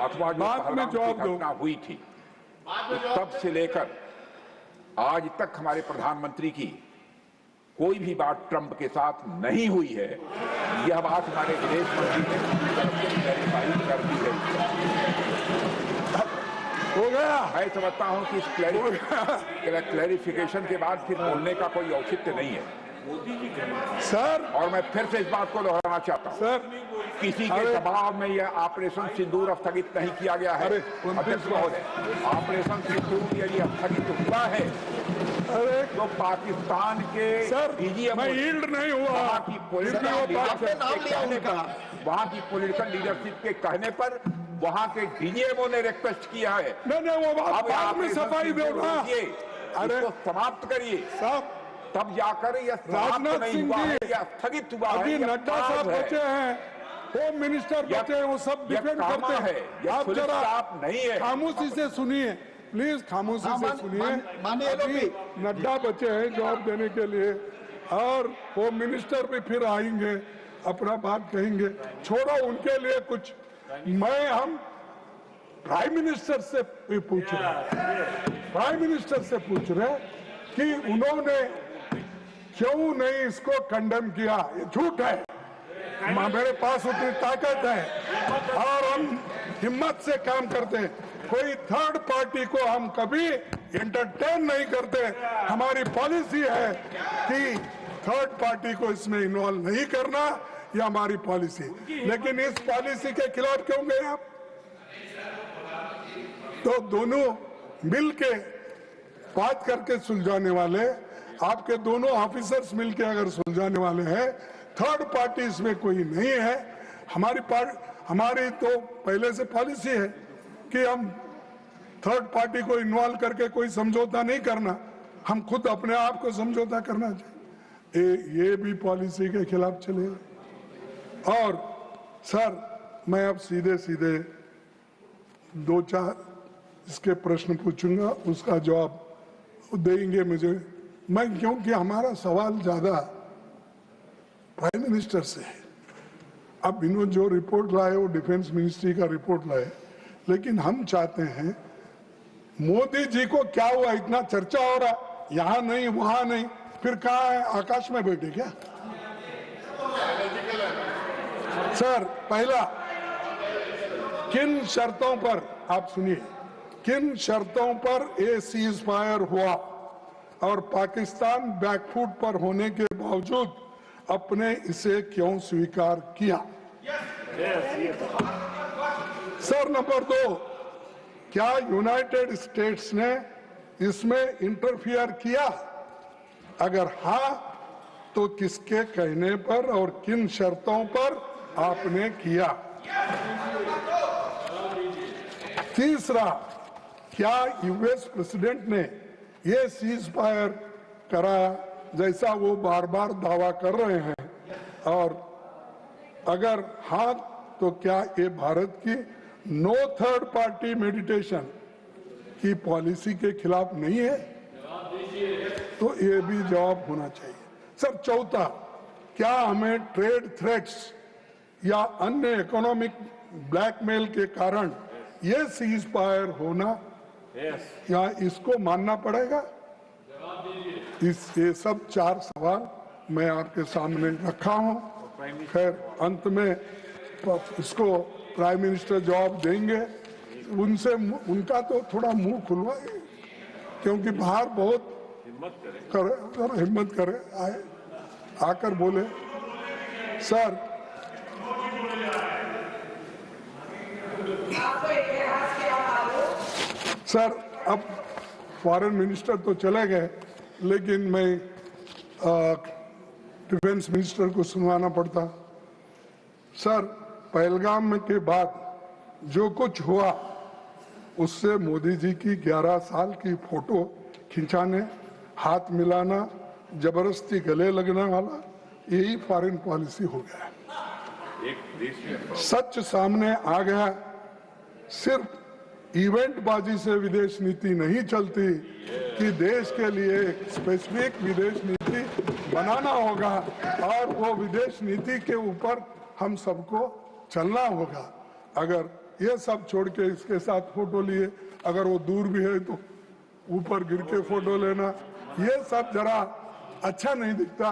F: अथवा जो
B: बाद में जवाब दो।
F: घटना हुई थी, तब से लेकर आज तक हमारे प्रधानमंत्री की कोई भी बात ट्रंप के साथ नहीं हुई है। यह बात हमारे विदेश मंत्री ने क्लैरिफाई कर दी है।
B: हो गया।
F: मैं समझता हूं कि इस क्लैरिफिकेशन के बाद फिर बोलने का कोई औचित्य नहीं है।
B: सर,
F: और मैं फिर से इस बात को दोहराना चाहता हूं,
B: सर,
F: किसी के दबाव में यह ऑपरेशन सिंदूर स्थगित नहीं किया गया है। अध्यक्ष महोदय, ऑपरेशन सिंदूर यदि स्थगित हुआ है
B: अरे
F: तो पाकिस्तान के
B: सर,
F: डीजीएम
B: मैं यील्ड नहीं हुआ।
F: वहाँ की
C: उनका
F: वहाँ की पॉलिटिकल लीडरशिप के कहने पर वहाँ के डीजीएमओ ने रिक्वेस्ट किया है।
B: नहीं, वो बात बाद में सफाई दो ना।
F: अरे समाप्त करिए
B: साहब,
F: तब जाकर यह
B: राजनाथ सिंह जी
F: स्थगित हुआ है।
B: अभी नड्डा साहब बचे हैं, होम मिनिस्टर बचे हैं, वो सब डिफेंड करते हैं। आप जरा
F: नहीं है,
B: खामोशी से सुनिए, प्लीज खामोशी से सुनिए। अभी नड्डा बचे हैं जवाब देने के लिए और होम मिनिस्टर भी फिर आएंगे, अपना बात कहेंगे। छोड़ो उनके लिए कुछ। हम प्राइम मिनिस्टर से पूछ रहे, प्राइम मिनिस्टर से पूछ रहे कि उन्होंने क्यों नहीं इसको कंडेम किया। ये झूठ है, मेरे पास उतनी ताकत है और हम हिम्मत से काम करते हैं। कोई थर्ड पार्टी को हम कभी एंटरटेन नहीं करते। हमारी पॉलिसी है कि थर्ड पार्टी को इसमें इन्वॉल्व नहीं करना, ये हमारी पॉलिसी। लेकिन इस पॉलिसी के खिलाफ क्यों गए आप? तो दोनों मिलके बात करके सुलझाने वाले, आपके दोनों ऑफिसर्स मिलके अगर सुलझाने वाले हैं, थर्ड पार्टी इसमें कोई नहीं है। हमारी तो पहले से पॉलिसी है कि हम थर्ड पार्टी को इन्वॉल्व करके कोई समझौता नहीं करना, हम खुद अपने आप को समझौता करना चाहिए। ये भी पॉलिसी के खिलाफ चले। और सर, मैं अब सीधे सीधे 2-4 इसके प्रश्न पूछूंगा, उसका जवाब देंगे मुझे। मैं क्योंकि हमारा सवाल ज्यादा प्राइम मिनिस्टर से है। अब इन्होंने जो रिपोर्ट लाए वो डिफेंस मिनिस्ट्री का रिपोर्ट लाए, लेकिन हम चाहते हैं मोदी जी को क्या हुआ, इतना चर्चा हो रहा, यहां नहीं वहां नहीं, फिर कहाँ है, आकाश में बैठे क्या? सर, पहला, किन शर्तों पर, आप सुनिए, किन शर्तों पर ये सीज फायर हुआ और पाकिस्तान बैकफुट पर होने के बावजूद अपने इसे क्यों स्वीकार किया? सर, नंबर 2, क्या यूनाइटेड स्टेट्स ने इसमें इंटरफियर किया? अगर हाँ, तो किसके कहने पर और किन शर्तों पर आपने किया? तीसरा, क्या यूएस प्रेसिडेंट ने ये सीज फायर कराया जैसा वो बार बार दावा कर रहे हैं? और अगर हाँ, तो क्या ये भारत की नो थर्ड पार्टी मेडिटेशन की पॉलिसी के खिलाफ नहीं है? तो ये भी जवाब होना चाहिए। सर, चौथा, क्या हमें ट्रेड थ्रेट्स या अन्य इकोनॉमिक ब्लैकमेल के कारण ये सीज फायर होना या इसको मानना पड़ेगा? ये सब 4 सवाल मैं आपके सामने रखा हूं। खैर, अंत में इसको प्राइम मिनिस्टर जवाब देंगे। उनसे उनका तो थोड़ा मुंह खुलवाए, क्योंकि बाहर बहुत हिम्मत करे आए, आकर बोले। सर, अब फॉरेन मिनिस्टर तो चले गए, लेकिन मैं डिफेंस मिनिस्टर को सुनवाना पड़ता। सर, पहलगाम के बाद जो कुछ हुआ, उससे मोदी जी की 11 साल की फोटो खिंचाने, हाथ मिलाना, जबरदस्ती गले लगने वाला, यही फॉरेन पॉलिसी हो गया। सच सामने आ गया। सिर्फ इवेंट बाजी से विदेश नीति नहीं चलती कि देश के लिए एक स्पेसिफिक विदेश नीति बनाना होगा और वो विदेश नीति के ऊपर हम सबको चलना होगा। अगर ये सब छोड़ के इसके साथ फोटो लिए, अगर वो दूर भी है तो ऊपर गिर के फोटो लेना, ये सब जरा अच्छा नहीं दिखता।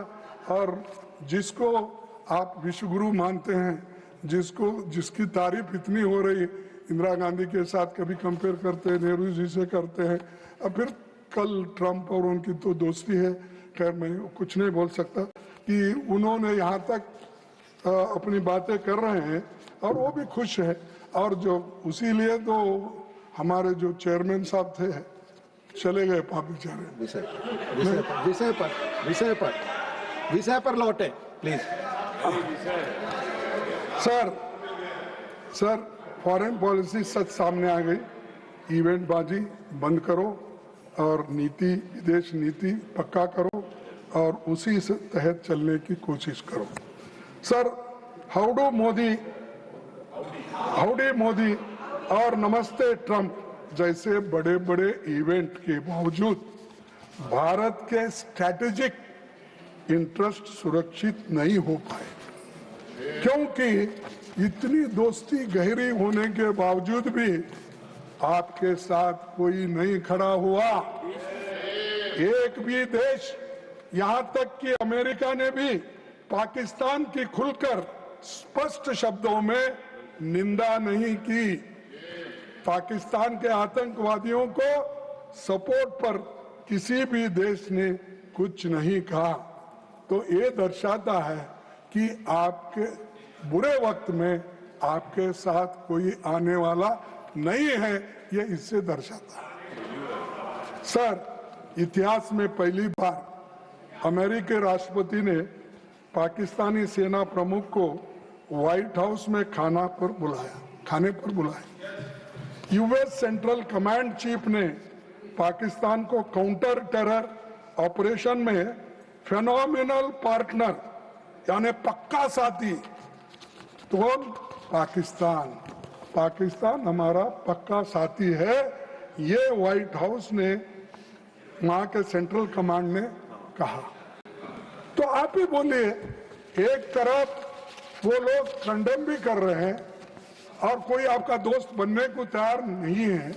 B: और जिसको आप विश्वगुरु मानते हैं, जिसकी तारीफ इतनी हो रही, इंदिरा गांधी के साथ कभी कंपेयर करते हैं, नेहरू जी से करते हैं, अब फिर कल ट्रंप और उनकी तो दोस्ती है। खैर, मैं कुछ नहीं बोल सकता कि उन्होंने यहाँ तक अपनी बातें कर रहे हैं और वो भी खुश है। और जो उसी लिए तो हमारे जो चेयरमैन साहब थे चले गए बेचारे।
C: विषय पर लौटे प्लीज।
B: सर, फॉरेन पॉलिसी सच सामने आ गई। इवेंट बाजी बंद करो और विदेश नीति पक्का करो और उसी से तहत चलने की कोशिश करो। सर, हाउडी मोदी और नमस्ते ट्रंप जैसे बड़े बड़े इवेंट के बावजूद भारत के स्ट्रैटेजिक इंटरेस्ट सुरक्षित नहीं हो पाए, क्योंकि इतनी दोस्ती गहरी होने के बावजूद भी आपके साथ कोई नहीं खड़ा हुआ। एक भी देश, यहां तक कि अमेरिका ने भी पाकिस्तान की खुलकर स्पष्ट शब्दों में निंदा नहीं की। पाकिस्तान के आतंकवादियों को सपोर्ट पर किसी भी देश ने कुछ नहीं कहा। तो ये दर्शाता है कि आपके बुरे वक्त में आपके साथ कोई आने वाला नहीं है, ये इससे दर्शाता है। सर, इतिहास में पहली बार अमेरिकी राष्ट्रपति ने पाकिस्तानी सेना प्रमुख को व्हाइट हाउस में खाने पर बुलाया। यूएस सेंट्रल कमांड चीफ ने पाकिस्तान को काउंटर टेरर ऑपरेशन में फेनोमिनल पार्टनर यानी पक्का साथी, तो पाकिस्तान हमारा पक्का साथी है, ये व्हाइट हाउस ने वहां के सेंट्रल कमांड ने कहा। तो आप ही बोलिए, एक तरफ वो लोग कंडेम भी कर रहे हैं और कोई आपका दोस्त बनने को तैयार नहीं है,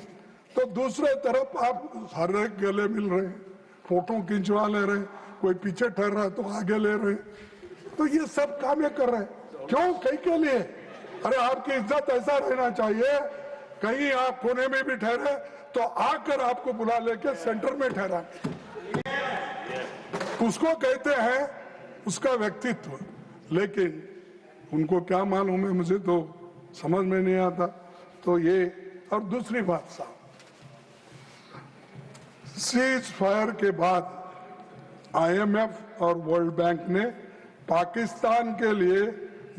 B: तो दूसरे तरफ आप हर एक गले मिल रहे हैं, फोटो खिंचवा ले रहे हैं, कोई पीछे ठहर रहा है तो आगे ले रहे हैं, तो ये सब काम ये कर रहे हैं। क्यों? कहीं के लिए? अरे आपकी इज्जत ऐसा रहना चाहिए, कहीं आप कोने में भी ठहरे तो आकर आपको बुला लेके सेंटर में ठहरा, उसको कहते हैं उसका व्यक्तित्व। लेकिन उनको क्या मालूम है, मुझे तो समझ में नहीं आता। तो ये, और दूसरी बात साहब, सीज फायर के बाद आईएमएफ और वर्ल्ड बैंक ने पाकिस्तान के लिए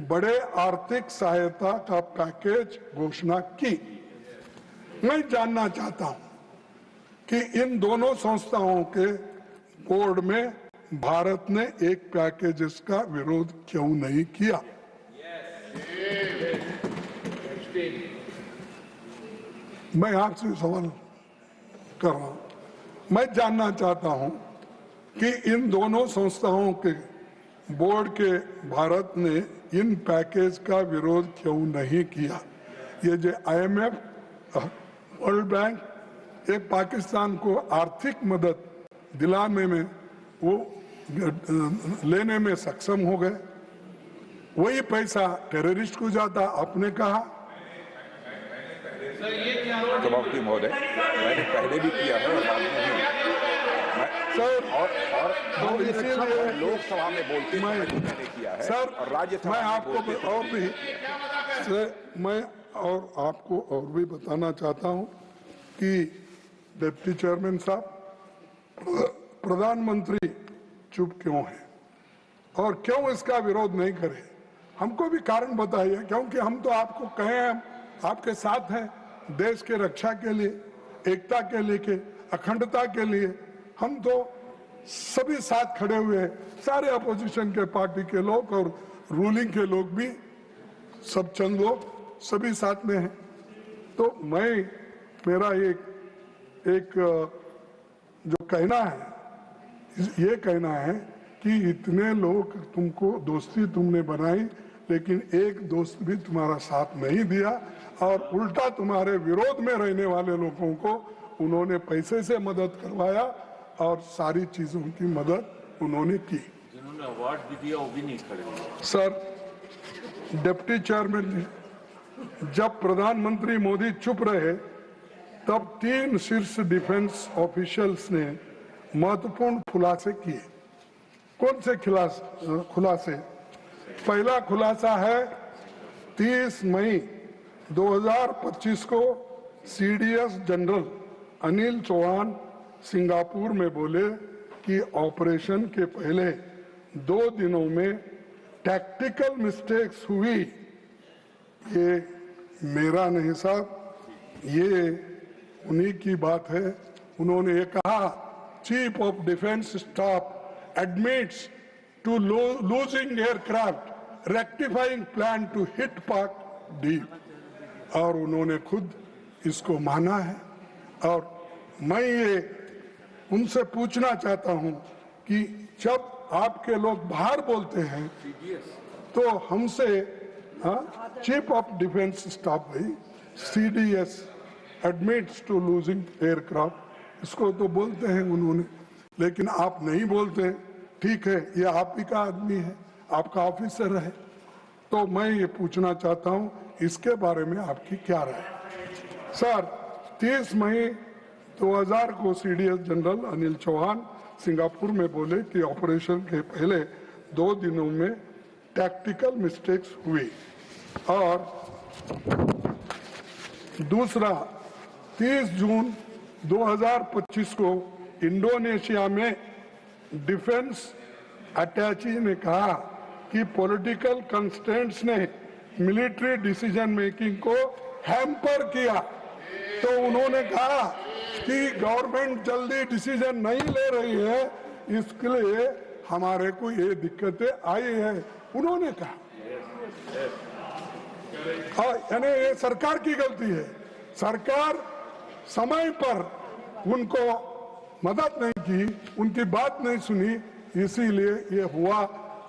B: बड़े आर्थिक सहायता का पैकेज घोषणा की। मैं जानना चाहता हूं कि इन दोनों संस्थाओं के बोर्ड में भारत ने एक पैकेज का विरोध क्यों नहीं किया? मैं आपसे सवाल कर रहा हूं, मैं जानना चाहता हूं कि इन दोनों संस्थाओं के बोर्ड के भारत ने इन पैकेज का विरोध क्यों नहीं किया? ये जो आईएमएफ, वर्ल्ड बैंक एक पाकिस्तान को आर्थिक मदद दिलाने में वो लेने में सक्षम हो गए, वही पैसा टेररिस्ट को जाता, आपने कहा।
F: सभापति महोदय, मैंने पहले भी किया है और बाद में भी।
B: सर,
F: और
B: इसीलिए
F: लोकसभा में बोलते हैं मैंने किया है
B: सर,
F: और राज्यसभा
B: मैं
F: में
B: आपको
F: बोलते
B: और भी मैं और आपको और भी बताना चाहता हूं कि डिप्टी चेयरमैन साहब, प्रधानमंत्री चुप क्यों है और क्यों इसका विरोध नहीं करे? हमको भी कारण बताइए, क्योंकि हम तो आपको कहे हैं, आपके साथ हैं, देश के रक्षा के लिए, एकता के लिए, अखंडता के लिए हम तो सभी साथ खड़े हुए हैं, सारे अपोजिशन के पार्टी के लोग और रूलिंग के लोग भी, सब चंद लोग सभी साथ में हैं। तो मेरा एक जो कहना है, ये कहना है कि इतने लोग तुमको दोस्ती तुमने बनाई, लेकिन एक दोस्त भी तुम्हारा साथ नहीं दिया और उल्टा तुम्हारे विरोध में रहने वाले लोगों को उन्होंने पैसे से मदद करवाया और सारी चीजों की मदद उन्होंने की।
D: जिन्होंने अवार्ड भी दिया वो भी नहीं खड़े।
B: सर, डिप्टी चेयरमैन जी, जब प्रधानमंत्री मोदी चुप रहे तब 3 शीर्ष डिफेंस ऑफिशियल्स ने महत्वपूर्ण खुलासे किए। कौन से खुलासे? पहला खुलासा है 30 मई 2025 को CDS general Anil Chauhan Singapore में बोले कि ऑपरेशन के पहले 2 दिनों में टैक्टिकल मिस्टेक्स हुई। ये मेरा नहीं साहब, ये उन्हीं की बात है। उन्होंने ये कहा, chief of defence staff admits to losing aircraft, rectifying plan to hit Pak deep, और उन्होंने खुद इसको माना है। और मैं ये उनसे पूछना चाहता हूं कि जब आपके लोग बाहर बोलते हैं तो हमसे, चीफ ऑफ डिफेंस स्टाफ भाई, CDS admits to losing aircraft, इसको तो बोलते हैं उन्होंने, लेकिन आप नहीं बोलते। ठीक है, ये आप ही का आदमी है, आपका ऑफिसर है, तो मैं ये पूछना चाहता हूं इसके बारे में आपकी क्या राय? सर, 30 मई 2000 को CDS general Anil Chauhan Singapore में बोले कि ऑपरेशन के पहले 2 दिनों में टैक्टिकल मिस्टेक्स हुई। और दूसरा, 30 जून 2025 को इंडोनेशिया में डिफेंस अटैची ने कहा कि पॉलिटिकल कंस्ट्रेंट्स ने मिलिट्री डिसीजन मेकिंग को हैम्पर किया, तो उन्होंने कहा कि गवर्नमेंट जल्दी डिसीजन नहीं ले रही है, इसके लिए हमारे को ये दिक्कतें आई है, उन्होंने कहा। और यानी ये सरकार की गलती है, सरकार समय पर उनको मदद नहीं की, उनकी बात नहीं सुनी, इसीलिए ये हुआ।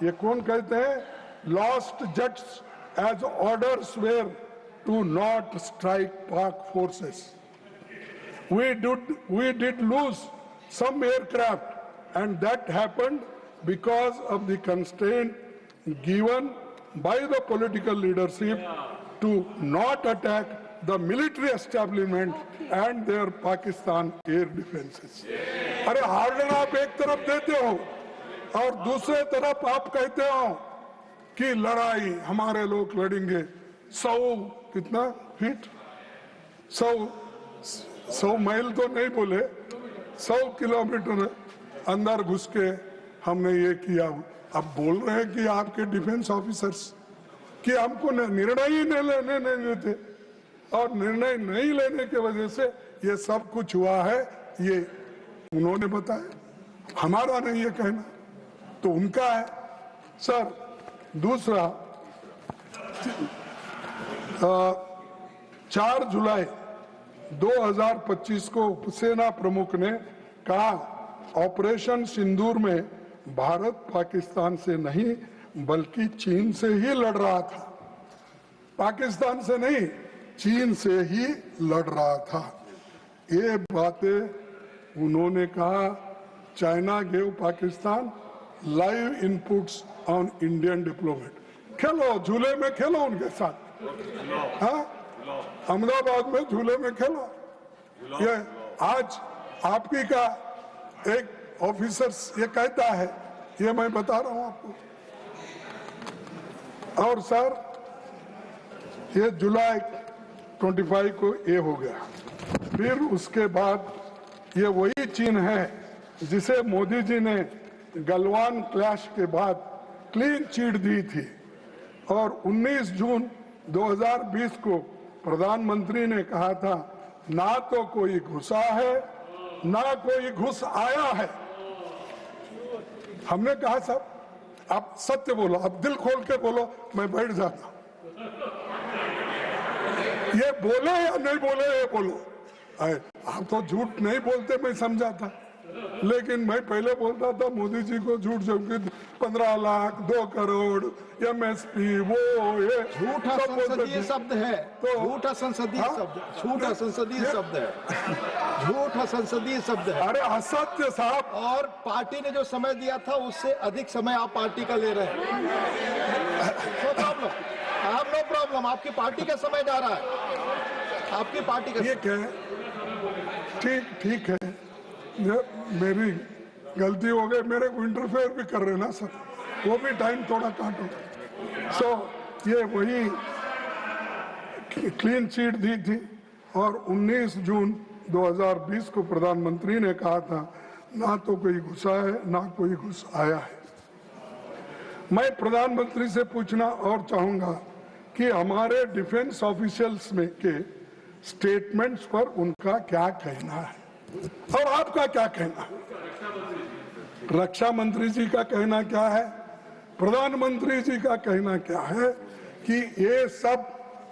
B: ये कौन कहते हैं? Lost jets as orders were to not strike Pak forces. We did lose some aircraft, and that happened because of the constraint given by the political leadership to not attack the military establishment and their Pakistan air defenses. अरे हार्डन आप एक तरफ देते हो और दूसरे तरफ आप कहते हो कि लड़ाई हमारे लोग लड़ेंगे 100 कितना फीट 100 माइल तो नहीं बोले, 100 किलोमीटर अंदर घुस के हमने ये किया। अब बोल रहे हैं कि आपके डिफेंस ऑफिसर्स कि हमको निर्णय ही नहीं देते, और निर्णय नहीं लेने की वजह से ये सब कुछ हुआ है, ये उन्होंने बताया, हमारा नहीं ये कहना, तो उनका है। सर दूसरा 4 जुलाई 2025 को उपसेना प्रमुख ने कहा ऑपरेशन सिंदूर में भारत पाकिस्तान से नहीं बल्कि चीन से ही लड़ रहा था। पाकिस्तान से नहीं, चीन से ही लड़ रहा था। ये बातें उन्होंने कहा। China gave Pakistan live inputs on Indian diplomat. खेलो झूले में, खेलो उनके साथ, हाँ अहमदाबाद में झूले में खेलो। ये आज आपकी का एक ऑफिसर्स ये कहता है, ये मैं बता रहा हूं आपको। और सर ये जुलाई 25 को ये हो गया, फिर उसके बाद ये वही चीन है जिसे मोदी जी ने गलवान क्लैश के बाद क्लीन चिट दी थी, और 19 जून 2020 को प्रधानमंत्री ने कहा था ना तो कोई घुसा है ना कोई घुस आया है। हमने कहा साहब आप सत्य बोलो, आप दिल खोल के बोलो, मैं बैठ जाता। ये बोले या नहीं बोले ये बोलो। आप तो झूठ नहीं बोलते, मैं समझाता, लेकिन मैं पहले बोलता था मोदी जी को झूठ जबकि 15 लाख 2 करोड़ एमएसपी वो ये
C: झूठा संसदीय शब्द है, तो झूठा संसदीय शब्द, झूठा संसदीय शब्द है, झूठा संसदीय शब्द है।
B: अरे असत्य साहब,
C: और पार्टी ने जो समय दिया था उससे अधिक समय आप पार्टी का ले रहे हैं। नो प्रॉब्लम, आप नो प्रॉब्लम, आपकी पार्टी का समय जा रहा है, आपकी पार्टी का।
B: ठीक है, ठीक है, मेरी गलती हो गई, मेरे को इंटरफेयर भी कर रहे ना सर, वो भी टाइम थोड़ा काटो। सो ये वही क्लीन चिट दी थी, और 19 जून 2020 को प्रधानमंत्री ने कहा था ना तो कोई घुसा है ना कोई घुस आया है। मैं प्रधानमंत्री से पूछना और चाहूंगा कि हमारे डिफेंस ऑफिशियल्स में के स्टेटमेंट्स पर उनका क्या कहना है और आपका क्या कहना है। रक्षा मंत्री जी का कहना क्या है, प्रधानमंत्री जी का कहना क्या है कि ये सब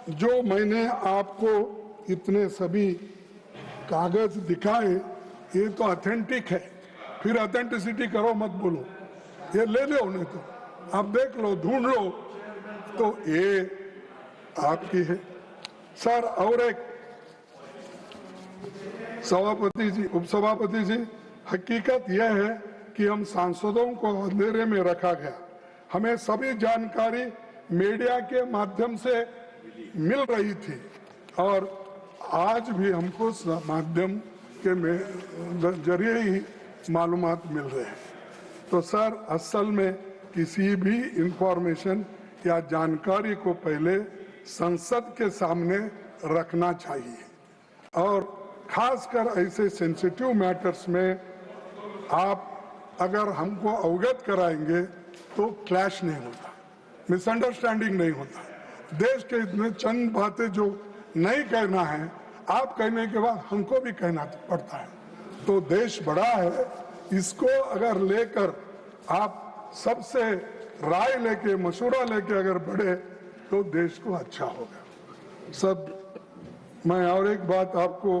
B: जो मैंने आपको इतने सभी कागज दिखाए ये तो ऑथेंटिक है, फिर ऑथेंटिसिटी करो मत बोलो, ये ले लो, नहीं तो आप देख लो, ढूंढ लो, तो ये आपकी है। सर और एक सभापति जी, उपसभापति जी, हकीकत यह है कि हम सांसदों को अंधेरे में रखा गया। हमें सभी जानकारी मीडिया के माध्यम से मिल रही थी और आज भी हमको माध्यम के जरिए ही मालूमात मिल रहे हैं। तो सर असल में किसी भी इंफॉर्मेशन या जानकारी को पहले संसद के सामने रखना चाहिए और खासकर ऐसे सेंसिटिव मैटर्स में आप अगर हमको अवगत कराएंगे तो क्लैश नहीं होता, मिसअंडरस्टैंडिंग नहीं होता। देश के इतने चंद बातें जो नहीं कहना है, आप कहने के बाद हमको भी कहना पड़ता है। तो देश बड़ा है, इसको अगर लेकर आप सबसे राय लेके, मशवरा लेके अगर बढ़े तो देश को अच्छा होगा। सब मैं और एक बात आपको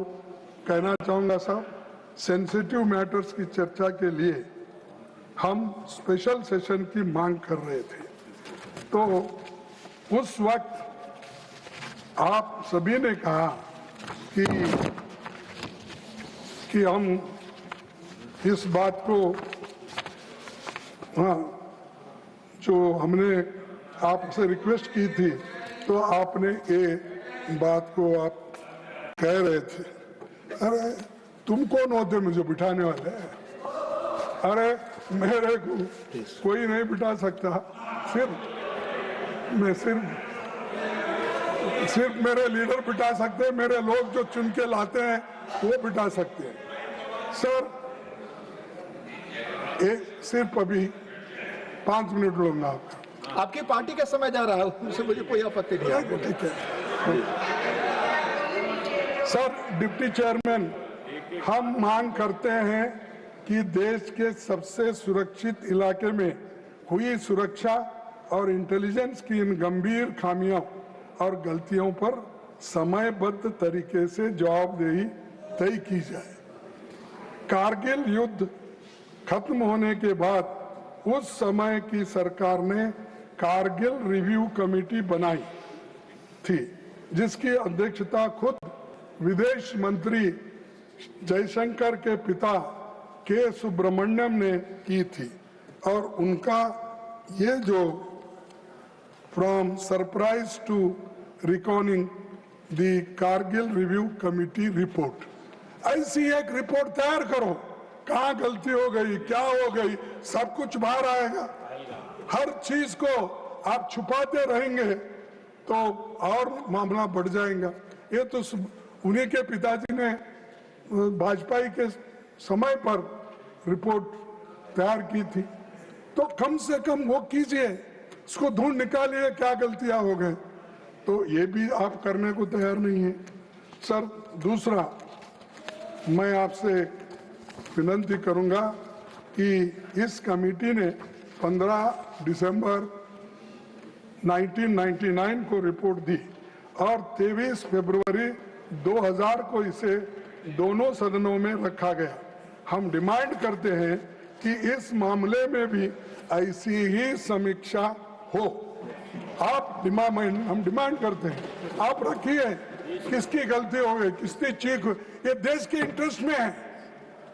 B: कहना चाहूंगा साहब, सेंसिटिव मैटर्स की चर्चा के लिए हम स्पेशल सेशन की मांग कर रहे थे, तो उस वक्त आप सभी ने कहा कि हम इस बात को, हाँ, जो हमने आपसे रिक्वेस्ट की थी, तो आपने ये बात को आप कह रहे थे, अरे तुम कौन होते मुझे बिठाने वाले? अरे मेरे को कोई नहीं बिठा सकता, सिर्फ मेरे लीडर बिठा सकते हैं, मेरे लोग जो चुन के लाते हैं वो बिठा सकते हैं। सर सिर्फ अभी 5 मिनट लूंगा आपका।
C: आपकी पार्टी का समय जा रहा है, उससे मुझे कोई आपत्ति नहीं है।
B: ठीक है सर। डिप्टी चेयरमैन, हम मांग करते हैं कि देश के सबसे सुरक्षित इलाके में हुई सुरक्षा और इंटेलिजेंस की इन गंभीर खामियों और गलतियों पर समयबद्ध तरीके से जवाबदेही तय की जाए। कारगिल युद्ध खत्म होने के बाद उस समय की सरकार ने कारगिल रिव्यू कमेटी बनाई थी, जिसकी अध्यक्षता खुद विदेश मंत्री जयशंकर के पिता के सुब्रमण्यम ने की थी। और उनका ये जो from surprise to recording the Kargil review committee report, ऐसी एक रिपोर्ट तैयार करो, कहाँ गलती हो गई, क्या हो गई, सब कुछ बाहर आएगा। हर चीज को आप छुपाते रहेंगे तो और मामला बढ़ जाएगा। ये तो उन्हीं के पिताजी ने वाजपेयी के समय पर रिपोर्ट तैयार की थी, तो कम से कम वो कीजिए, उसको ढूंढ निकालिए क्या गलतियां हो गए। तो ये भी आप करने को तैयार नहीं है। सर दूसरा, मैं आपसे विनती करूंगा कि इस कमेटी ने 15 दिसंबर 1999 को रिपोर्ट दी और 23 फरवरी 2000 को इसे दोनों सदनों में रखा गया। हम डिमांड करते हैं कि इस मामले में भी ऐसी ही समीक्षा हो। हम डिमांड करते हैं, आप रखिए, किसकी गलती हो गई, किसकी चीख हुई, ये देश के इंटरेस्ट में है।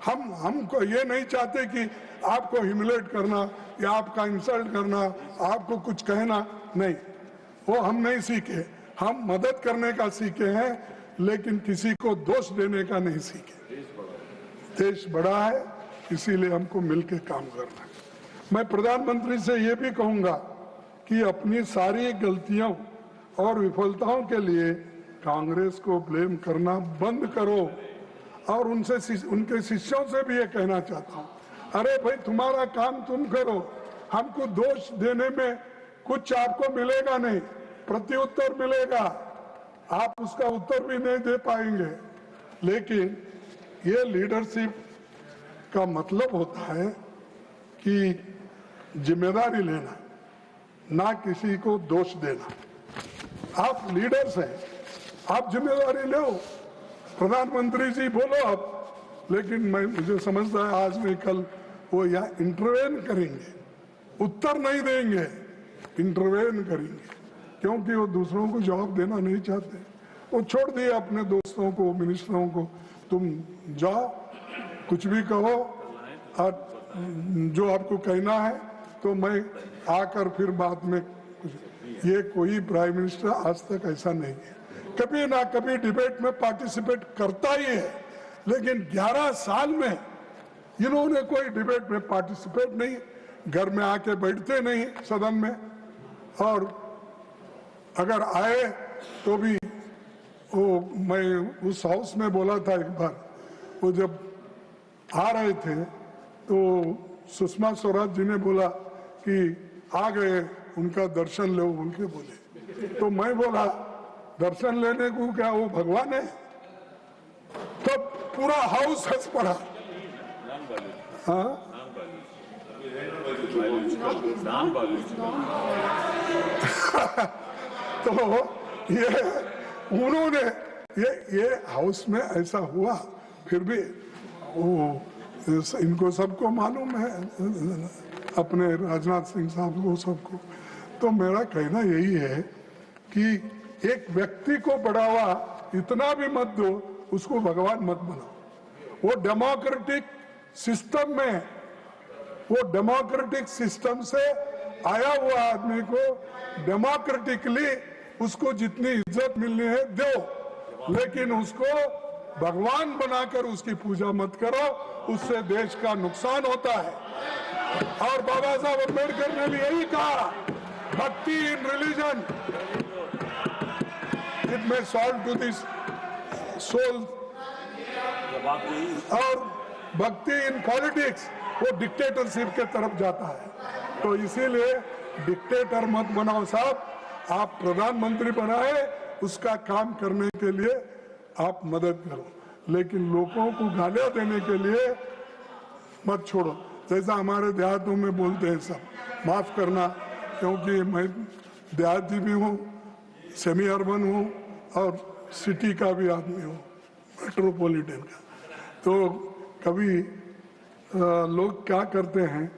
B: हमको ये नहीं चाहते कि आपको ह्यूमिलेट करना या आपका इंसल्ट करना, आपको कुछ कहना, नहीं, वो हम नहीं सीखे। हम मदद करने का सीखे हैं, लेकिन किसी को दोष देने का नहीं सीखे। देश बड़ा है, इसीलिए हमको मिलकर काम करना है। मैं प्रधानमंत्री से ये भी कहूंगा कि अपनी सारी गलतियों और विफलताओं के लिए कांग्रेस को ब्लेम करना बंद करो। और उनके शिष्यों से भी ये कहना चाहता हूँ, अरे भाई तुम्हारा काम तुम करो, हमको दोष देने में कुछ आपको मिलेगा नहीं, प्रत्युत्तर मिलेगा, आप उसका उत्तर भी नहीं दे पाएंगे। लेकिन ये लीडरशिप का मतलब होता है कि जिम्मेदारी लेना, ना किसी को दोष देना। आप लीडर्स हैं, आप जिम्मेदारी लो। प्रधानमंत्री जी बोलो अब, लेकिन मुझे समझता है आज नहीं कल वो यहाँ इंटरवेन करेंगे, उत्तर नहीं देंगे, इंटरवेन करेंगे, क्योंकि वो दूसरों को जवाब देना नहीं चाहते। वो छोड़ दिए अपने दोस्तों को, मिनिस्टरों को, तुम जाओ कुछ भी कहो और जो आपको कहना है, तो मैं आकर फिर बाद में ये कोई प्राइम मिनिस्टर आज तक ऐसा नहीं है, कभी ना कभी डिबेट में पार्टिसिपेट करता ही है। लेकिन 11 साल में इन्होंने कोई डिबेट में पार्टिसिपेट नहीं, घर में आके बैठते नहीं सदन में, और अगर आए तो भी वो, मैं उस हाउस में बोला था एक बार, वो जब आ रहे थे तो सुषमा स्वराज जी ने बोला कि आ गए, उनका दर्शन लो उनके बोले। तो मैं बोला दर्शन लेने को क्या वो भगवान है? तो पूरा हाउस हंस पड़ा। हाँ, तो ये उन्होंने ये हाउस में ऐसा हुआ, फिर भी वो इनको सबको मालूम है, अपने राजनाथ सिंह साहब को सबको। तो मेरा कहना यही है कि एक व्यक्ति को बढ़ावा इतना भी मत दो, उसको भगवान मत बनाओ। वो डेमोक्रेटिक सिस्टम से आया हुआ आदमी को डेमोक्रेटिकली उसको जितनी इज्जत मिलनी है दो, लेकिन उसको भगवान बनाकर उसकी पूजा मत करो, उससे देश का नुकसान होता है। और बाबा साहब अम्बेडकर ने भी यही कहा, भक्ति इन रिलीजन इट में सॉल्व टू दिस सोल, और भक्ति इन पॉलिटिक्स वो डिक्टेटरशिप के तरफ जाता है। तो इसीलिए डिक्टेटर मत बनाओ साहब, आप प्रधानमंत्री बनाए, उसका काम करने के लिए आप मदद करो, लेकिन लोगों को गालियां देने के लिए मत छोड़ो। जैसा हमारे देहातों में बोलते हैं सब, माफ करना, क्योंकि मैं देहाती भी हूँ, सेमी अर्बन हूँ और सिटी का भी आदमी हूँ, मेट्रोपॉलिटन का। तो कभी लोग क्या करते हैं,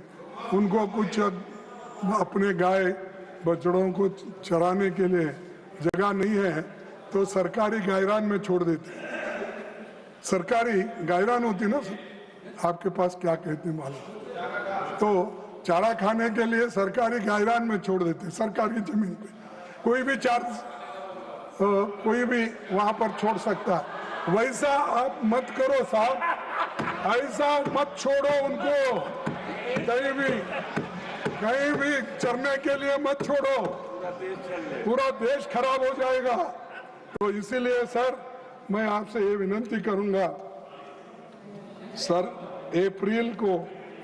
B: उनको कुछ अपने गाय बछड़ों को चराने के लिए जगह नहीं है तो सरकारी गायरान में छोड़ देते हैं। सरकारी गायरान होती ना, आपके पास क्या कहते हैं मालूम, तो चारा खाने के लिए सरकारी गायरान में छोड़ देते हैं, सरकारी जमीन पे। कोई भी कोई भी वहां पर छोड़ सकता है। वैसा आप मत करो साहब, ऐसा मत छोड़ो उनको, कहीं भी चरने के लिए मत छोड़ो, पूरा देश खराब हो जाएगा। तो इसीलिए सर मैं आपसे ये विनती करूंगा, सर अप्रैल को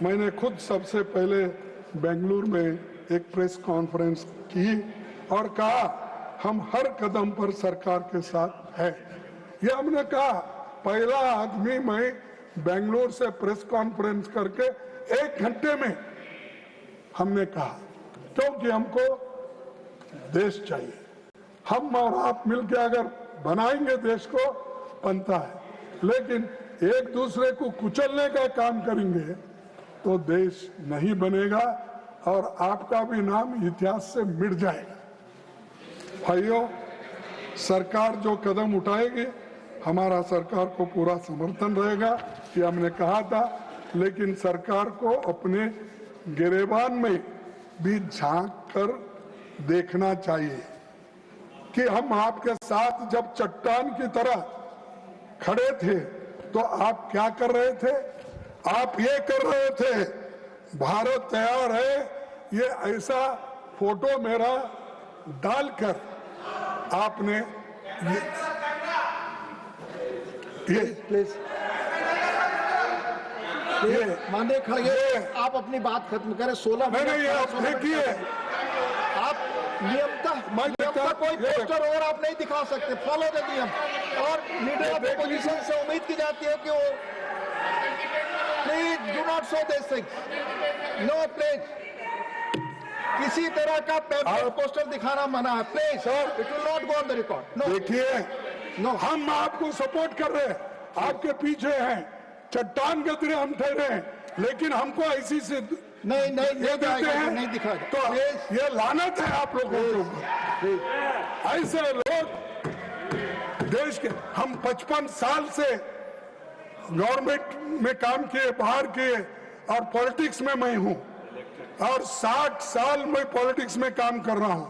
B: मैंने खुद सबसे पहले बेंगलुरु में एक प्रेस कॉन्फ्रेंस की और कहा हम हर कदम पर सरकार के साथ है। ये हमने कहा, पहला आदमी मैं बेंगलुरु से प्रेस कॉन्फ्रेंस करके 1 घंटे में हमने कहा, क्योंकि हमको देश चाहिए। हम और आप मिलकर अगर बनाएंगे देश को बनता है, लेकिन एक दूसरे को कुचलने का काम करेंगे तो देश नहीं बनेगा और आपका भी नाम इतिहास से मिट जाएगा। भाइयों, सरकार जो कदम उठाएगी हमारा सरकार को पूरा समर्थन रहेगा, ये हमने कहा था, लेकिन सरकार को अपने गिरेबान में भी झांक कर देखना चाहिए कि हम आपके साथ जब चट्टान की तरह खड़े थे तो आप क्या कर रहे थे? आप ये कर रहे थे, भारत तैयार है, ये ऐसा फोटो मेरा डालकर आपने
C: ये माननीय खड़गे, आप अपनी बात खत्म करें। 16 मिनट
B: देखिए,
C: आप नियमतः कोई पोस्टर और आप नहीं दिखा सकते, फॉलो द नियम। और लीडर ऑफ अपोजिशन से उम्मीद की जाती है कि वो please do not show this things, no please, किसी तरह का पेपर पोस्टर दिखाना मना है, please sir, it will not go on the record.
B: देखिए, हम आपको सपोर्ट कर रहे हैं, आपके पीछे हैं, चट्टान के तरह हम ठहरे हैं, लेकिन हमको ऐसी से
C: नहीं
B: ये देते हैं,
C: नहीं दिखा
B: तो ये लानत है आप लोगों को। ऐसे लोग देश के, हम 55 साल से गवर्नमेंट में काम किए, बाहर किए, और पॉलिटिक्स में मैं हूं, और 60 साल मैं पॉलिटिक्स में काम कर रहा हूं।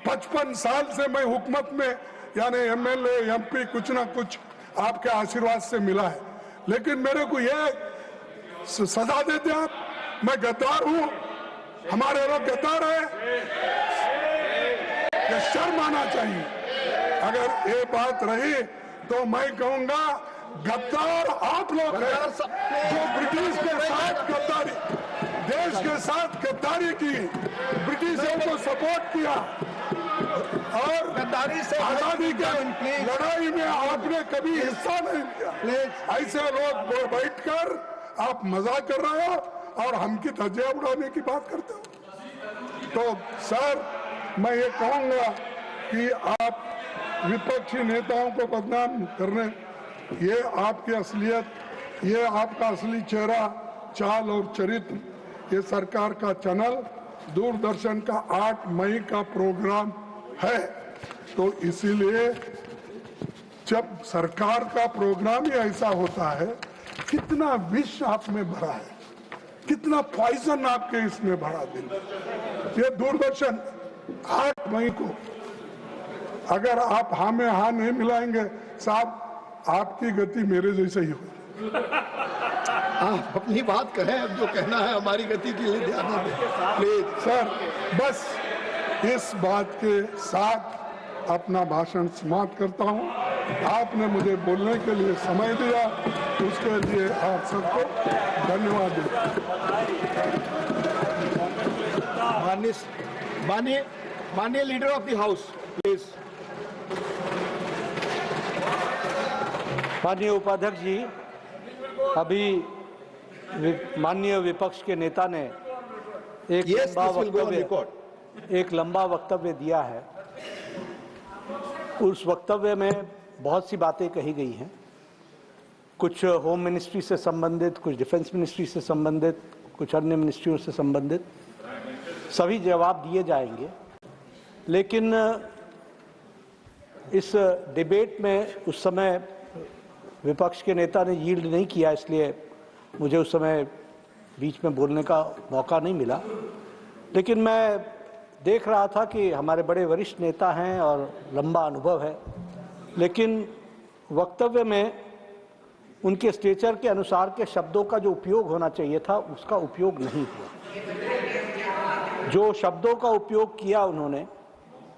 B: 55 साल से मैं हुकूमत में, यानी एमएलए एमपी कुछ ना कुछ आपके आशीर्वाद से मिला है, लेकिन मेरे को ये सजा देते आप, मैं गद्दार हूं, हमारे लोग गद्दार है, ये शर्म आना चाहिए। अगर ये बात रही तो मैं कहूंगा गद्दार आप लोग हैं, जो ब्रिटिश के साथ गद्दारी, देश के साथ गद्दारी की, ब्रिटिशों को सपोर्ट किया और
C: गद्दारी से
B: आजादी की लड़ाई में आपने कभी हिस्सा नहीं लिया। ऐसे लोग बैठकर आप मजाक कर रहे हो और हमकी धज्जियां उड़ाने की बात करते हो। तो सर, मैं ये कहूंगा कि आप विपक्षी नेताओं को बदनाम करने, ये आपकी असलियत, ये आपका असली चेहरा, चाल और चरित्र, ये सरकार का चैनल दूरदर्शन का 8 मई का प्रोग्राम है। तो इसीलिए जब सरकार का प्रोग्राम ही ऐसा होता है, कितना विष आप में भरा है, कितना पॉइजन आपके इसमें भरा दिल। ये दूरदर्शन 8 मई को अगर आप हाँ में हाँ नहीं मिलाएंगे साहब, आपकी गति मेरे जैसे ही होगी।
C: आप अपनी बात कहें, अब जो कहना है हमारी गति के लिए ध्यान दें प्लीज।
B: सर, बस इस बात के साथ अपना भाषण समाप्त करता हूं। आपने मुझे बोलने के लिए समय दिया, उसके लिए आप सबको धन्यवाद देता
C: हूं। माननीय leader of the house please.
G: माननीय उपाध्यक्ष जी, अभी माननीय विपक्ष के नेता ने एक लंबा वक्तव्य दिया है। उस वक्तव्य में बहुत सी बातें कही गई हैं, कुछ होम मिनिस्ट्री से संबंधित, कुछ डिफेंस मिनिस्ट्री से संबंधित, कुछ अन्य मिनिस्ट्रियों से संबंधित, सभी जवाब दिए जाएंगे। लेकिन इस डिबेट में उस समय विपक्ष के नेता ने यील्ड नहीं किया, इसलिए मुझे उस समय बीच में बोलने का मौका नहीं मिला। लेकिन मैं देख रहा था कि हमारे बड़े वरिष्ठ नेता हैं और लंबा अनुभव है, लेकिन वक्तव्य में उनके स्टेचर के अनुसार के शब्दों का जो उपयोग होना चाहिए था, उसका उपयोग नहीं हुआ। जो शब्दों का उपयोग किया उन्होंने,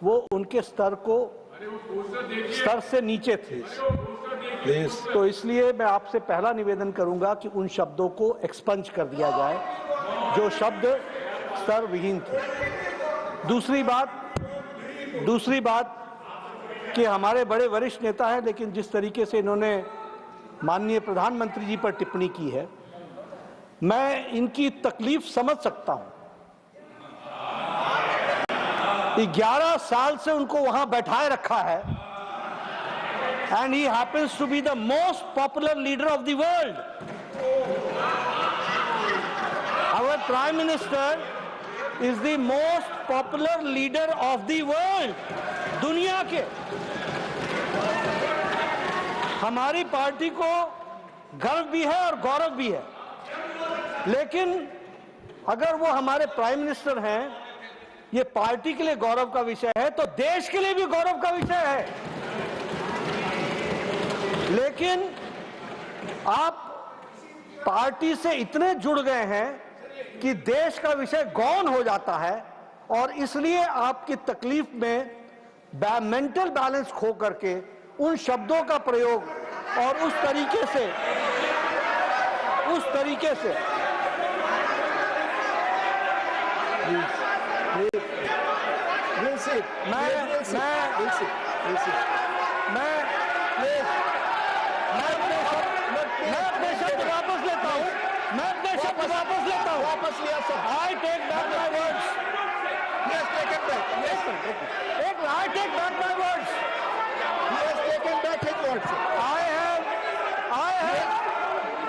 G: वो उनके स्तर से नीचे थे। तो इसलिए मैं आपसे पहला निवेदन करूंगा कि उन शब्दों को एक्सपंज कर दिया जाए जो शब्द स्तर विहीन थे। दूसरी बात कि हमारे बड़े वरिष्ठ नेता हैं, लेकिन जिस तरीके से इन्होंने माननीय प्रधानमंत्री जी पर टिप्पणी की है, मैं इनकी तकलीफ समझ सकता हूं। 11 साल से उनको वहां बैठाए रखा है, and he happens to be the most popular leader of the world. Our Prime Minister is the most popular leader of the world. दुनिया के हमारी पार्टी को गर्व भी है और गौरव भी है, लेकिन अगर वो हमारे प्राइम मिनिस्टर हैं, ये पार्टी के लिए गौरव का विषय है, तो देश के लिए भी गौरव का विषय है। लेकिन आप पार्टी से इतने जुड़ गए हैं कि देश का विषय गौण हो जाता है, और इसलिए आपकी तकलीफ में मेंटल बैलेंस खो करके उन शब्दों का प्रयोग और उस तरीके से वापस लिया sir. I take back my words. Yes, take it back. Yes, sir. I take back my words.
C: He has taken back his words.
G: I have.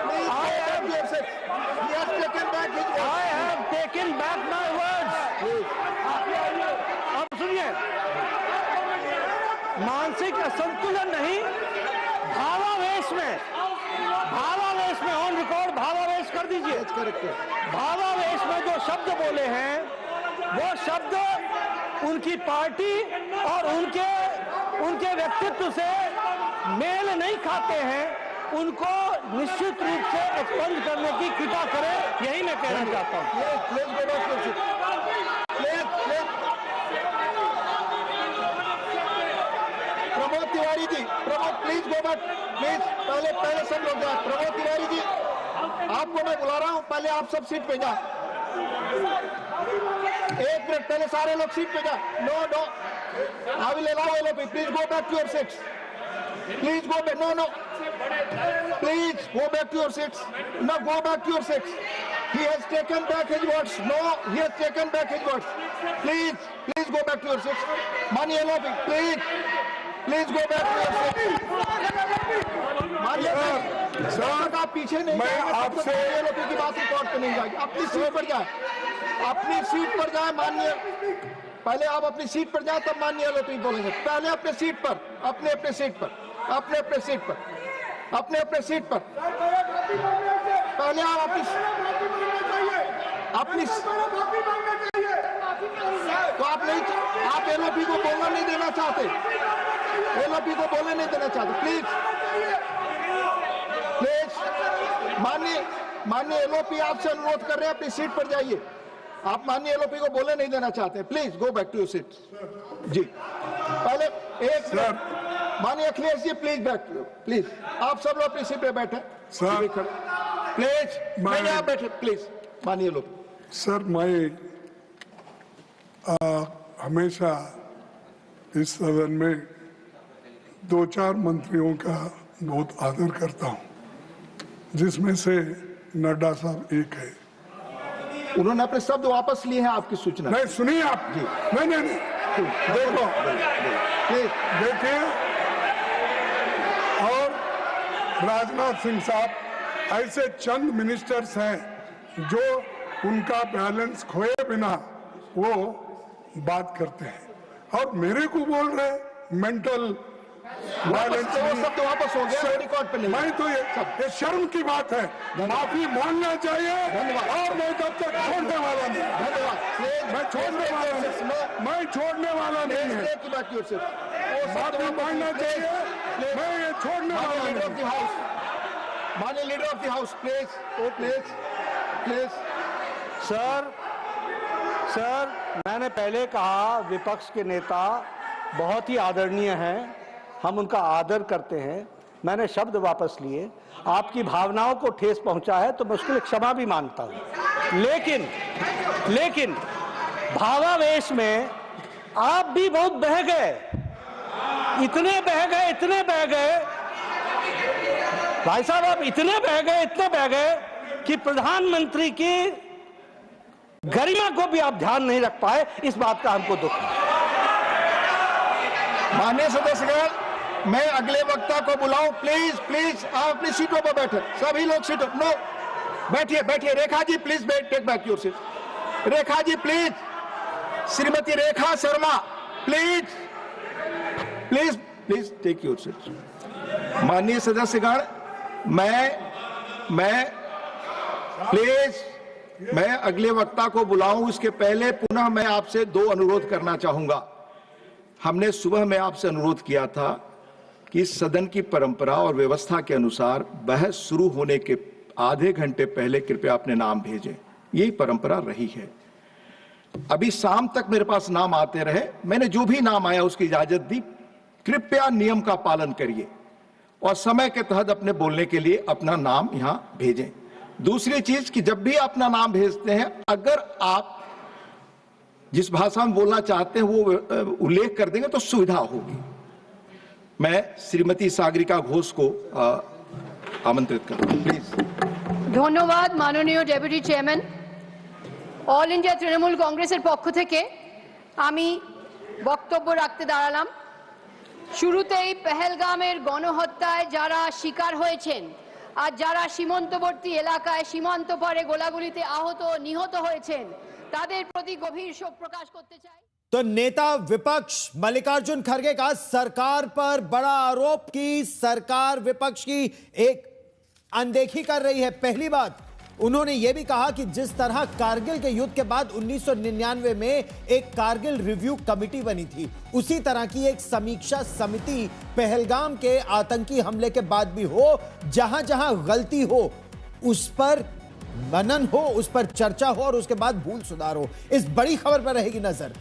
C: He has taken back his words.
G: I have taken back my words. अब सुनिए, मानसिक असंतुलन नहीं, भावावेश में ऑन रिकॉर्ड भावावेश कर दीजिए। भावावेश में जो शब्द बोले हैं, वो शब्द उनकी पार्टी और उनके व्यक्तित्व से मेल नहीं खाते हैं। उनको निश्चित रूप से एक्सपंज करने की कृपा करें, यही मैं कहना चाहता हूँ।
C: Pramod Tiwari ji, Pramod please go back please. पहले सब लोग जाए। प्रमोद तिवारी जी, आपको मैं बुला रहा हूं, पहले आप सब सीट पे जाए। 1 मिनट, पहले सारे लोग सीट पे जाए। No no, I will allow LOP, please go back to your seats, please go back, no please go back to your seats, no go back to your seats. He has taken back his words. No, he has taken back his words. Please go back to your seats. Mani LOP, please go back to your seats. Mani LOP, आप पीछे नहीं
B: मैं आपसे
C: LOP की बात रिकॉर्ड पे नहीं जाएगी। अपनी सीट पर जाए, अपनी सीट पर जाए। माननीय, पहले आप अपनी सीट पर जाए, तब माननीय LOP बोलेंगे। पहले अपने सीट पर, अपने सीट पर, अपने सीट पर, अपने सीट पर। पहले आप अपनी तो आप नहीं, आप एलओपी को बोलना नहीं देना चाहते, एलओपी को बोलने नहीं देना चाहते। प्लीज माननीय एलओपी आपसे अनुरोध कर रहे हैं, अपनी सीट पर जाइए। आप माननीय एलओपी को बोलने नहीं देना चाहते, please go back to your seat. जी, पहले एक माननीय Akhilesh ji, please back, please आप सब लोग अपनी सीट पे बैठे। प्लीज नहीं, आप बैठे प्लीज। माननीय लोग,
B: सर मैं हमेशा इस सदन में 2-4 मंत्रियों का बहुत आदर करता हूं, जिसमें से नड्डा साहब एक है।
C: उन्होंने अपने शब्द वापस लिए हैं आपकी सूचना।
B: नहीं सुनिए आप, नहीं देखो, देखिए, और राजनाथ सिंह साहब ऐसे चंद मिनिस्टर्स हैं जो उनका बैलेंस खोए बिना वो बात करते हैं, और मेरे को बोल रहे मेंटल वायलेंस।
C: शब्द वापस हो गया, रिकॉर्ड पे नहीं।
B: मैं तो ये शर्म की बात है, माफी मांगना चाहिए। और मैं तब तक छोड़ने वाला नहीं,
C: धन्यवाद।
B: मैं छोड़ने वाला नहीं, मैं छोड़ने वाला नहीं है। माफी मांगना चाहिए, मैं ये छोड़ने वाला नहीं।
C: माननीय leader of the house, please.
G: Sir मैंने पहले कहा विपक्ष के नेता बहुत ही आदरणीय हैं, हम उनका आदर करते हैं। मैंने शब्द वापस लिए, आपकी भावनाओं को ठेस पहुंचा है तो मैं उसके लिए क्षमा भी मांगता हूं, लेकिन भावावेश में आप भी बहुत बह गए, इतने बह गए भाई साहब, आप इतने बह गए कि प्रधानमंत्री की गरिमा को भी आप ध्यान नहीं रख पाए। इस बात का हमको दुख है।
C: माननीय सदस्यगण, मैं अगले वक्ता को बुलाऊं, प्लीज आप अपनी सीटों पर बैठे, सभी लोग सीटों। नो, बैठिए। Rekha ji please take back your seat. Rekha ji please, Shrimati Rekha Sharma please take your seat. माननीय सदस्यगण, मैं अगले वक्ता को बुलाऊं, इसके पहले पुनः मैं आपसे 2 अनुरोध करना चाहूंगा। हमने सुबह में आपसे अनुरोध किया था कि सदन की परंपरा और व्यवस्था के अनुसार बहस शुरू होने के आधे घंटे पहले कृपया अपने नाम भेजें, यही परंपरा रही है। अभी शाम तक मेरे पास नाम आते रहे, मैंने जो भी नाम आया उसकी इजाजत दी। कृपया नियम का पालन करिए और समय के तहत अपने बोलने के लिए अपना नाम यहां भेजें। दूसरी चीज कि जब भी अपना नाम भेजते हैं, अगर आप जिस भाषा में बोलना चाहते हैं वो उल्लेख कर देंगे तो सुविधा होगी। मैं श्रीमती सागरिका घोष को आमंत्रित करता हूं, प्लीज।
H: धन्यवाद माननीय deputy chairman. All India Trinamool কংগ্রেসের পক্ষ থেকে আমি বক্তব্য রাখতে দাঁড়ালাম। শুরুতেই পেহেলগামের গণহত্যায় যারা শিকার হয়েছেন আর যারা সীমান্তবর্তী এলাকায় সীমান্ত পারে গোলাগুলিতে আহত ও নিহত হয়েছেন তাদের প্রতি গভীর শোক প্রকাশ করতে চাই।
I: तो नेता विपक्ष मल्लिकार्जुन खड़गे का सरकार पर बड़ा आरोप कि सरकार विपक्ष की एक अनदेखी कर रही है। पहली बात, उन्होंने यह भी कहा कि जिस तरह कारगिल के युद्ध के बाद 1999 में एक कारगिल रिव्यू कमेटी बनी थी, उसी तरह की एक समीक्षा समिति पहलगाम के आतंकी हमले के बाद भी हो, जहां जहां गलती हो उस पर मनन हो, उस पर चर्चा हो और उसके बाद भूल सुधार हो। इस बड़ी खबर पर रहेगी नजर।